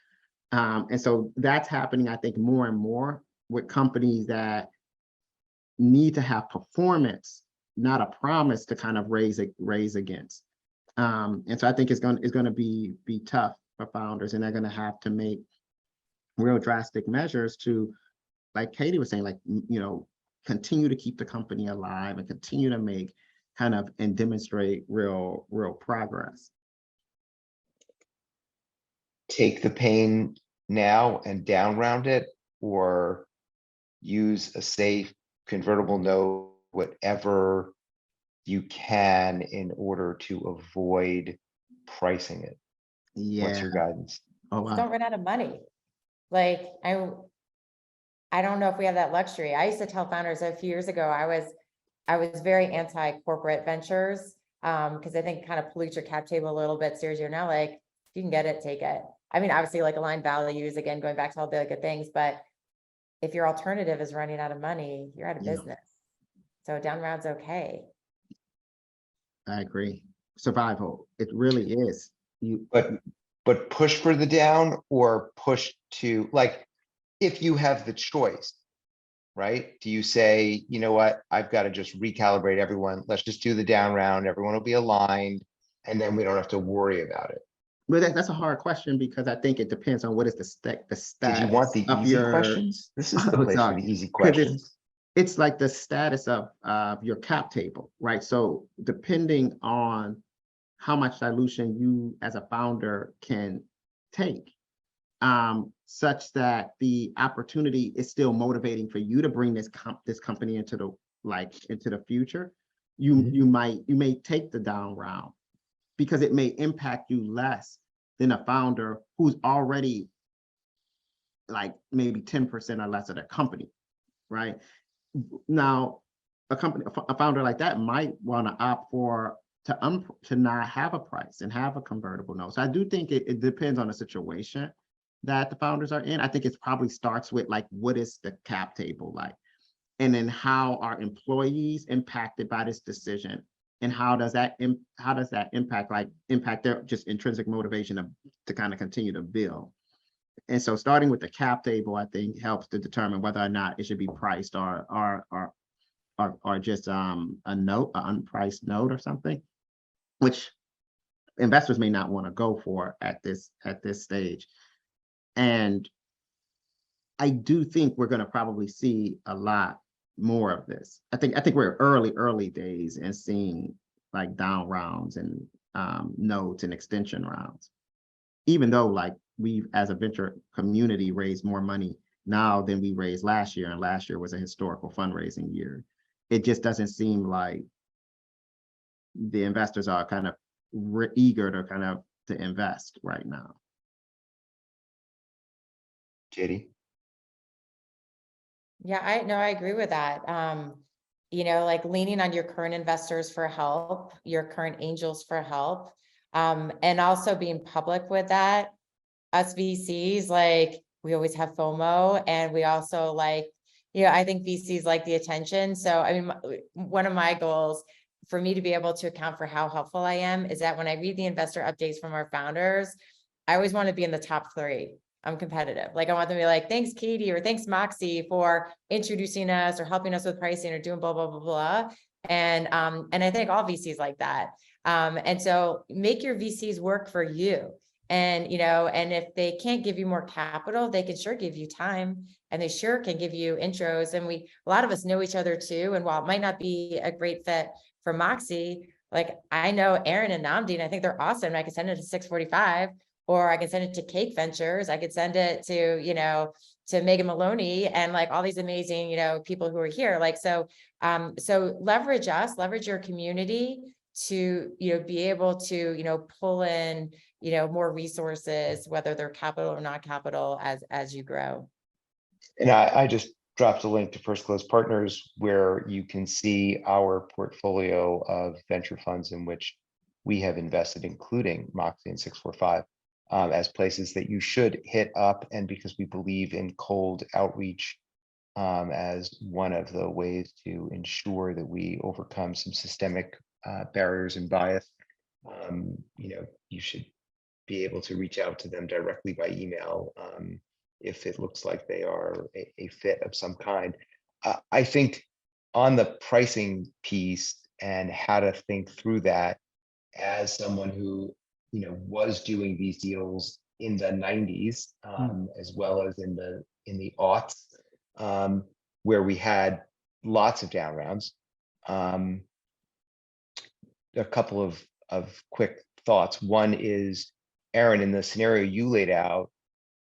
And so that's happening, I think, more and more with companies that need to have performance, not a promise to kind of raise against. And so I think it's going to be tough for founders, and they're going to have to make real drastic measures to, like Katie was saying, like, continue to keep the company alive and continue to make kind of and demonstrate real progress. Take the pain now and down round it, or use a safe convertible note, whatever you can, in order to avoid pricing it? Yeah. What's your guidance? Oh, Just don't wow. run out of money. Like, I don't know if we have that luxury. I used to tell founders a few years ago, I was very anti-corporate ventures. Because I think it kind of pollutes your cap table a little bit. Seriously, you're now like, if you can get it, take it. I mean, obviously like aligned values, again, going back to all the good things, but if your alternative is running out of money, you're out of Yeah, business. So down round's okay. I agree. Survival. It really is. You, But push for the down or push to, like, if you have the choice, right? Do you say, you know what, I've got to just recalibrate everyone. Let's just do the down round. Everyone will be aligned. And then we don't have to worry about it. but that's a hard question because I think it depends on what is the Did you want status the of easy your, questions? This is the oh, place for sorry, the easy because questions. it's like the status of your cap table, right? So depending on how much dilution you as a founder can take, such that the opportunity is still motivating for you to bring this company into the future, you may take the down round because it may impact you less than a founder who's already like maybe 10% or less of the company, right? Now, a founder like that might want to opt for to not have a price and have a convertible note. So I do think it depends on the situation that the founders are in. I think it probably starts with like, what is the cap table like? And then how are employees impacted by this decision? And how does that impact their just intrinsic motivation to kind of continue to build? And so starting with the cap table, I think helps to determine whether or not it should be priced or just a note, an unpriced note or something, which investors may not want to go for at this stage. And I do think we're going to probably see a lot more of this. I think we're early days and seeing like down rounds and notes and extension rounds, even though like we've as a venture community raised more money now than we raised last year, and last year was a historical fundraising year. It just doesn't seem like the investors are kind of eager to invest right now. JD? Yeah, I agree with that. Like leaning on your current investors for help, your current angels for help, and also being public with that. Us VCs, like we always have FOMO, and we also like, I think VCs like the attention. So I mean, one of my goals for me to be able to account for how helpful I am is that when I read the investor updates from our founders, I always want to be in the top 3. I'm competitive. Like I want them to be like, thanks, Katie, or thanks, Moxie, for introducing us or helping us with pricing or doing blah, blah, blah, blah. And I think all VCs like that. And so make your VCs work for you. And, and if they can't give you more capital, they can sure give you time, and they sure can give you intros. And a lot of us know each other too. And while it might not be a great fit for Moxie, like I know Aaron and Namdi, and I think they're awesome. I can send it to 645, or I can send it to Cake Ventures. I could send it to Megan Maloney and like all these amazing, people who are here. Like, so leverage us, leverage your community to, be able to, pull in, more resources, whether they're capital or not capital, as you grow. And I just dropped a link to First Close Partners where you can see our portfolio of venture funds in which we have invested, including Moxie and 645, as places that you should hit up. And because we believe in cold outreach as one of the ways to ensure that we overcome some systemic barriers and bias, you should be able to reach out to them directly by email if it looks like they are a fit of some kind. I think on the pricing piece and how to think through that, as someone who was doing these deals in the 90s as well as in the aughts, where we had lots of down rounds. A couple of quick thoughts. One is, Aaron, in the scenario you laid out,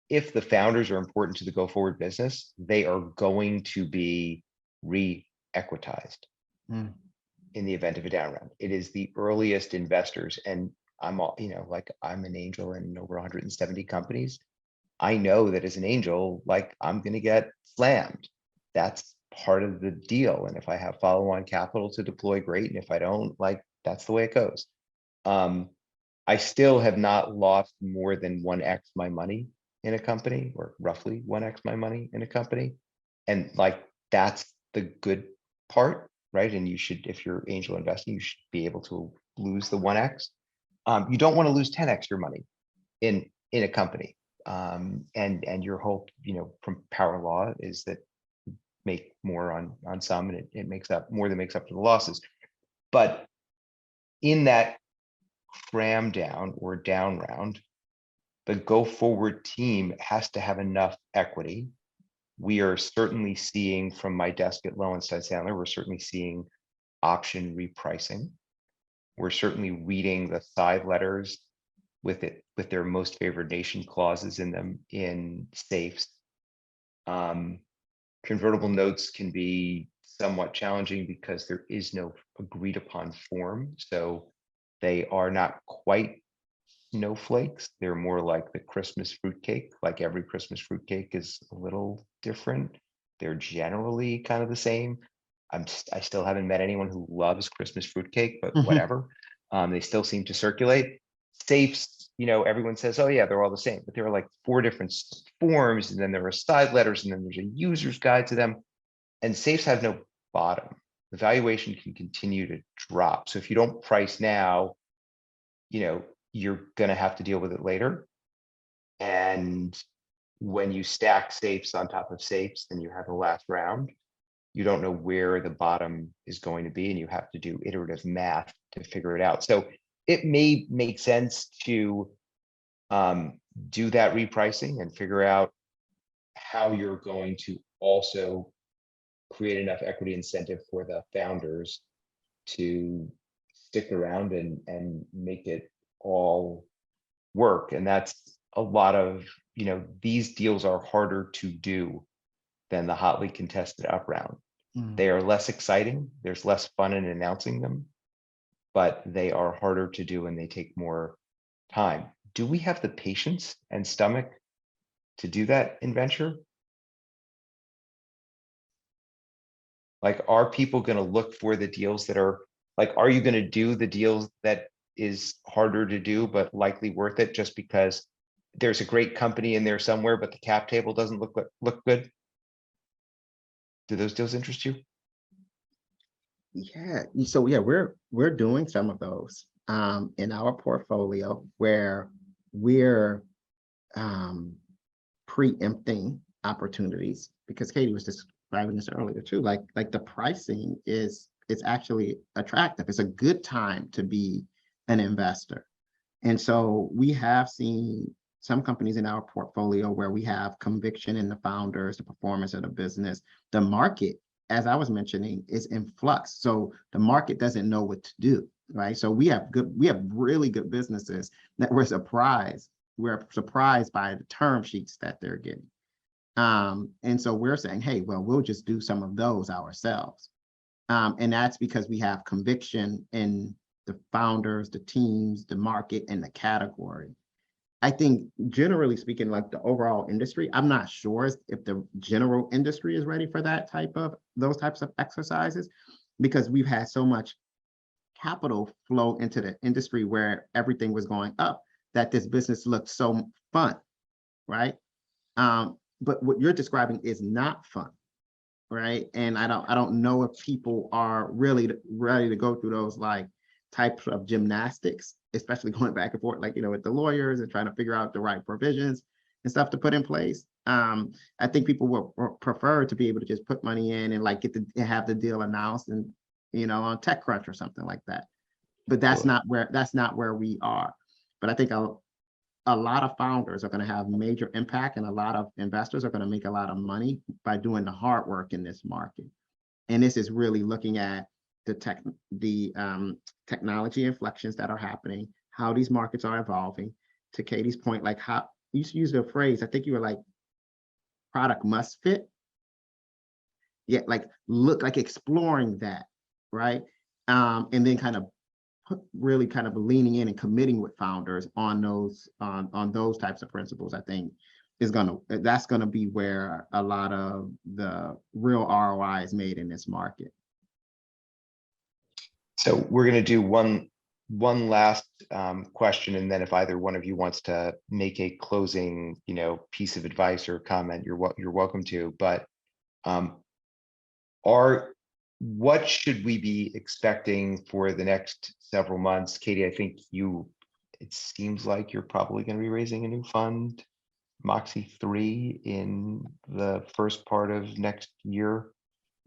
if the founders are important to the go forward business, they are going to be re-equitized in the event of a down round. It is the earliest investors. And I'm all, like I'm an angel in over 170 companies. I know that as an angel, like I'm going to get slammed. That's part of the deal. And if I have follow-on capital to deploy, great. And if I don't, like, that's the way it goes. I still have not lost more than 1x my money in a company, or roughly 1x my money in a company. And like, that's the good part, right? And you should, if you're angel investing, you should be able to lose the 1x. You don't want to lose 10x your money in a company. And your hope, from power law is that make more on some, and it makes up more than makes up for the losses. But in that cram down or down round, the go forward team has to have enough equity. We are certainly seeing from my desk at Lowenstein Sandler, we're certainly seeing option repricing. We're certainly reading the side letters with their most favored nation clauses in them in safes. Convertible notes can be somewhat challenging because there is no agreed upon form. So they are not quite snowflakes. They're more like the Christmas fruitcake. Like every Christmas fruitcake is a little different. They're generally kind of the same. I still haven't met anyone who loves Christmas fruitcake, but whatever. They still seem to circulate. Safes, everyone says, oh yeah, they're all the same, but there are like 4 different forms, and then there are side letters, and then there's a user's guide to them. And safes have no bottom. The valuation can continue to drop. So if you don't price now, you're gonna have to deal with it later. And when you stack safes on top of safes, and you have the last round, you don't know where the bottom is going to be, and you have to do iterative math to figure it out. So it may make sense to do that repricing and figure out how you're going to also create enough equity incentive for the founders to stick around and make it all work. And that's a lot of, these deals are harder to do than the hotly contested up round. They are less exciting. There's less fun in announcing them, but they are harder to do and they take more time. Do we have the patience and stomach to do that in venture? Like, are people going to look for the deals that are like, are you going to do the deals that is harder to do, but likely worth it just because there's a great company in there somewhere, but the cap table doesn't look good? Do those deals interest you? Yeah, so yeah, we're doing some of those in our portfolio where we're preempting opportunities, because Katie was describing this earlier too. Like the pricing is actually attractive. It's a good time to be an investor. And so we have seen some companies in our portfolio where we have conviction in the founders, the performance of the business. The market, as I was mentioning, is in flux. So the market doesn't know what to do, right? So we have really good businesses that we're surprised by the term sheets that they're getting. And so we're saying, hey, well, we'll just do some of those ourselves. And that's because we have conviction in the founders, the teams, the market, and the category. I think generally speaking, like the overall industry, I'm not sure if the general industry is ready for those types of exercises, because we've had so much capital flow into the industry where everything was going up that this business looked so fun, right? But what you're describing is not fun, right? And I don't know if people are really ready to go through those like types of gymnastics, especially going back and forth, like, with the lawyers and trying to figure out the right provisions and stuff to put in place. I think people will prefer to be able to just put money in and like have the deal announced and, on TechCrunch or something like that. But that's not where we are. But I think a lot of founders are going to have major impact, and a lot of investors are going to make a lot of money by doing the hard work in this market. And this is really looking at the technology inflections that are happening, how these markets are evolving. To Katie's point, like how you used the phrase, I think you were like, product must fit. Yeah, like exploring that, right? And then kind of really kind of leaning in and committing with founders on those types of principles, I think that's gonna be where a lot of the real ROI is made in this market. So we're going to do one last question, and then if either one of you wants to make a closing, piece of advice or comment, you're welcome to. But what should we be expecting for the next several months? Katie, I think it seems like you're probably going to be raising a new fund, Moxie 3, in the first part of next year.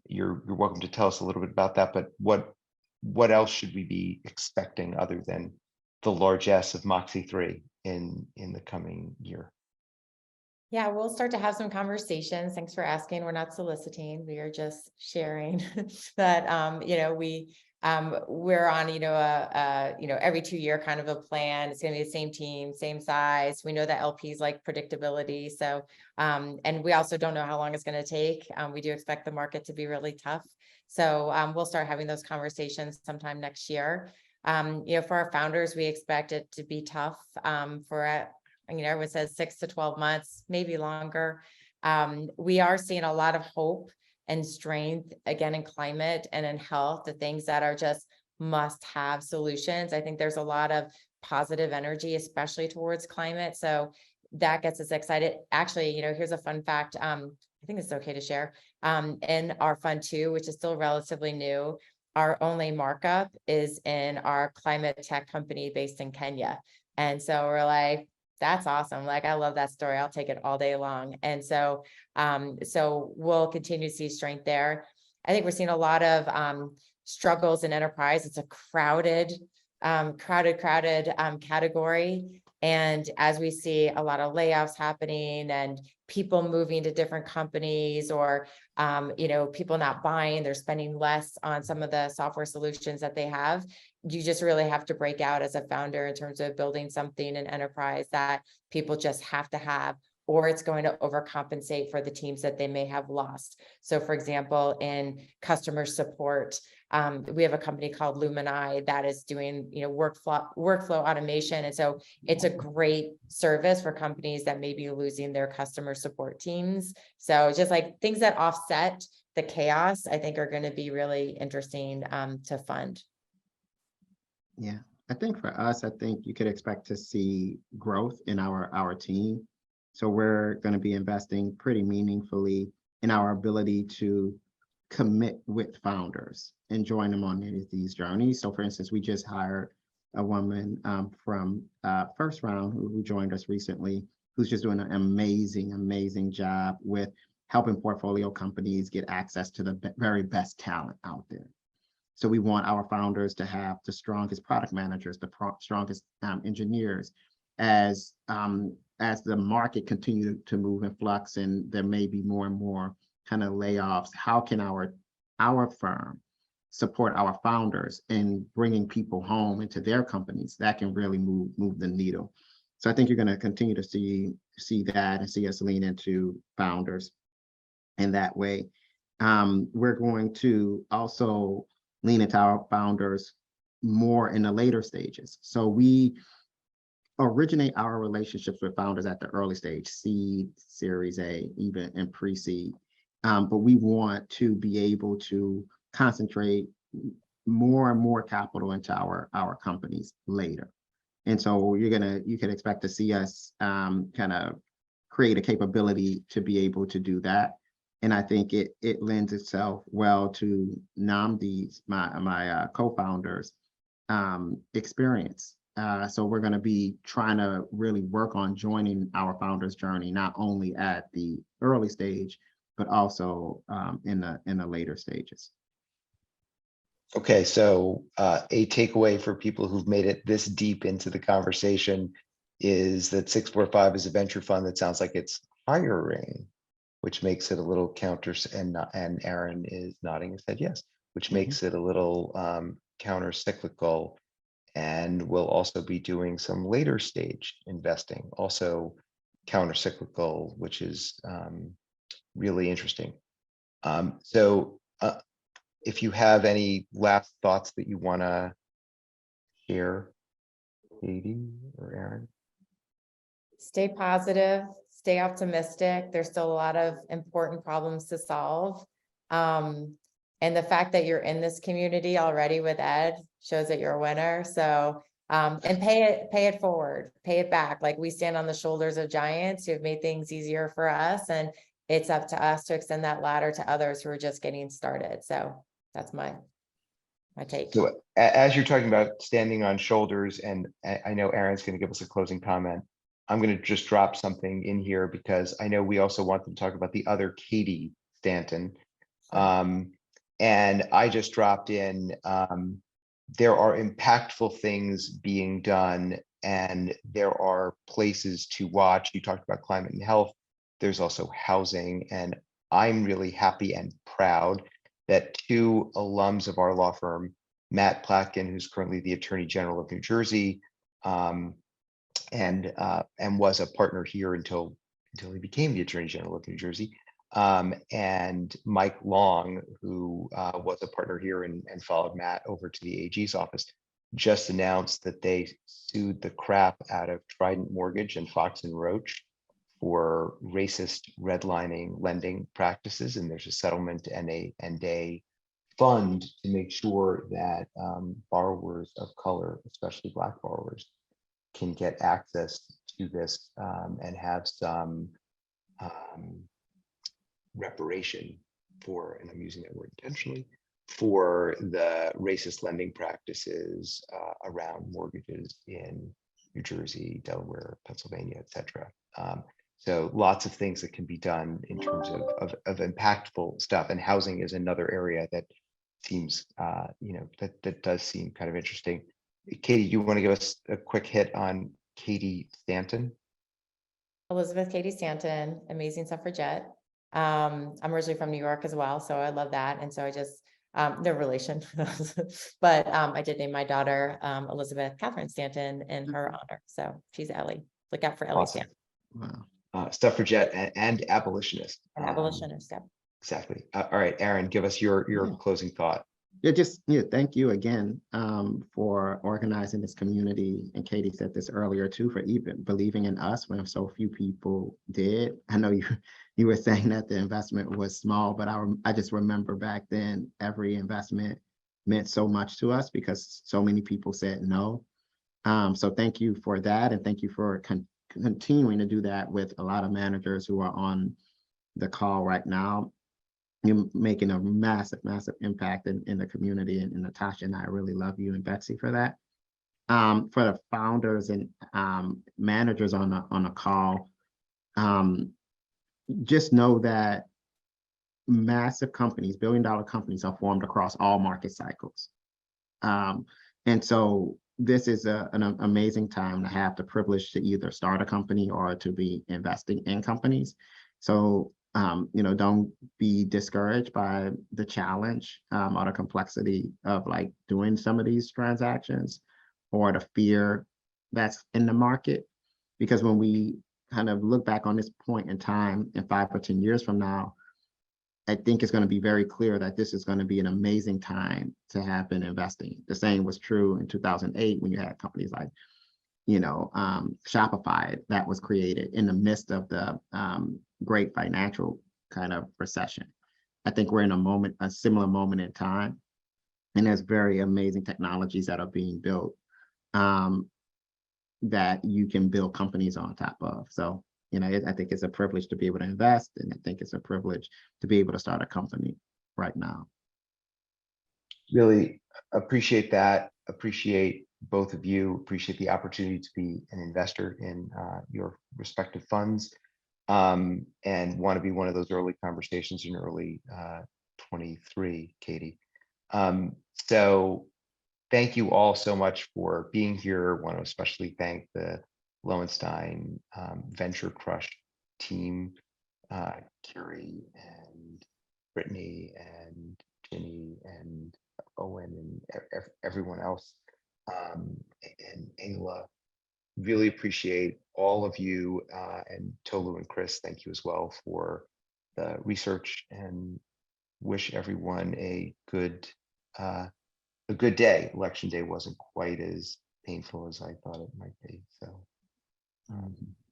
You're welcome to tell us a little bit about that, but what else should we be expecting other than the largesse of Moxie 3 in the coming year? Yeah, we'll start to have some conversations. Thanks for asking. We're not soliciting. We are just sharing that, we're on, every 2-year kind of a plan. It's going to be the same team, same size. We know that LPs like predictability. So, and we also don't know how long it's going to take. We do expect the market to be really tough. So we'll start having those conversations sometime next year. For our founders, we expect it to be tough everyone says 6 to 12 months, maybe longer. We are seeing a lot of hope and strength again in climate and in health, the things that are just must-have solutions. I think there's a lot of positive energy, especially towards climate. So that gets us excited. Actually, here's a fun fact. I think it's okay to share. In our fund 2, which is still relatively new, our only markup is in our climate tech company based in Kenya. And so we're like, that's awesome. Like, I love that story. I'll take it all day long. And so, we'll continue to see strength there. I think we're seeing a lot of struggles in enterprise. It's a crowded category. And as we see a lot of layoffs happening and people moving to different companies, or people not buying, they're spending less on some of the software solutions that they have. You just really have to break out as a founder in terms of building something in enterprise that people just have to have, or it's going to overcompensate for the teams that they may have lost. So for example, in customer support, we have a company called Lumini that is doing, workflow automation. And so it's a great service for companies that may be losing their customer support teams. So just like things that offset the chaos, I think are going to be really interesting to fund. Yeah, I think for us, I think you could expect to see growth in our team. So we're going to be investing pretty meaningfully in our ability to commit with founders and join them on these journeys. So for instance, we just hired a woman from First Round who joined us recently, who's just doing an amazing job with helping portfolio companies get access to the very best talent out there. So we want our founders to have the strongest product managers, the strongest engineers. As the market continue to move in flux and there may be more and more kind of layoffs, how can our firm support our founders in bringing people home into their companies that can really move the needle? So I think you're going to continue to see that and see us lean into founders in that way. We're going to also lean into our founders more in the later stages. So we originate our relationships with founders at the early stage, seed, Series A, even in pre-seed. But we want to be able to concentrate more and more capital into our companies later. And so you can expect to see us kind of create a capability to be able to do that. And I think it lends itself well to Nnamdi's, my co-founder's experience. So we're going to be trying to really work on joining our founders' journey, not only at the early stage, but also in the later stages. Okay, so a takeaway for people who've made it this deep into the conversation is that 645 is a venture fund that sounds like it's hiring, which makes it a little counter, and Aaron is nodding his head yes, which makes it a little counter-cyclical, and we'll also be doing some later stage investing, also counter-cyclical, which is really interesting. So if you have any last thoughts that you want to share, Katie or Aaron? Stay positive, stay optimistic. There's still a lot of important problems to solve. And the fact that you're in this community already with Ed shows that you're a winner. So, and pay it forward, pay it back. Like, we stand on the shoulders of giants who have made things easier for us. And it's up to us to extend that ladder to others who are just getting started. So that's my take. So as you're talking about standing on shoulders, and I know Aaron's going to give us a closing comment, I'm going to just drop something in here because I know we also want to talk about the other Katie Stanton. And I just dropped in, there are impactful things being done and there are places to watch. You talked about climate and health. There's also housing, and I'm really happy and proud that two alums of our law firm, Matt Platkin, who's currently the Attorney General of New Jersey, and was a partner here until he became the Attorney General of New Jersey, and Mike Long, who was a partner here and followed Matt over to the AG's office, just announced that they sued the crap out of Trident Mortgage and Fox and Roach for racist redlining lending practices, and there's a settlement and a fund to make sure that borrowers of color, especially Black borrowers, can get access to this and have some reparation for, and I'm using that word intentionally, for the racist lending practices around mortgages in New Jersey, Delaware, Pennsylvania, et cetera. So lots of things that can be done in terms of impactful stuff, and housing is another area that seems, that does seem kind of interesting. Katie, you want to give us a quick hit on Katie Stanton? Elizabeth Katie Stanton, amazing suffragette. I'm originally from New York as well, so I love that. And so I just, they're relation, but I did name my daughter Elizabeth Catherine Stanton in her honor. So she's Ellie. Look out for Ellie Awesome. Stanton. Wow. Suffragette and abolitionist. An abolitionist. Yeah. Exactly. All right, Aaron, give us your closing thought. Yeah, thank you again for organizing this community. And Katie said this earlier too, for even believing in us when so few people did. I know you were saying that the investment was small, but I just remember back then every investment meant so much to us because so many people said no. So thank you for that, and thank you for continuing to do that with a lot of managers who are on the call right now. You're making a massive impact in the community, and Natasha and I really love you and Betsy for that. For the founders and managers on a call, just know that massive companies, billion-dollar companies, are formed across all market cycles. And so this is an amazing time to have the privilege to either start a company or to be investing in companies. So don't be discouraged by the challenge or the complexity of like doing some of these transactions or the fear that's in the market. Because when we kind of look back on this point in time in 5 or 10 years from now, I think it's going to be very clear that this is going to be an amazing time to have been investing. The same was true in 2008 when you had companies like, Shopify that was created in the midst of the great financial kind of recession. I think we're in a similar moment in time, and there's very amazing technologies that are being built that you can build companies on top of. So, I think it's a privilege to be able to invest, and I think it's a privilege to be able to start a company right now. Really appreciate that. Appreciate both of you. Appreciate the opportunity to be an investor in your respective funds, and want to be one of those early conversations in early 23, Katie. So thank you all so much for being here. I want to especially thank the Lowenstein VentureCrush team, Carrie and Brittany and Ginny and Owen and everyone else, and Ayla. Really appreciate all of you, and Tolu and Chris, thank you as well for the research, and wish everyone a good a good day. Election day wasn't quite as painful as I thought it might be. So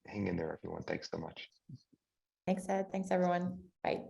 hang in there, everyone. Thanks so much. Thanks, Ed. Thanks, everyone. Bye.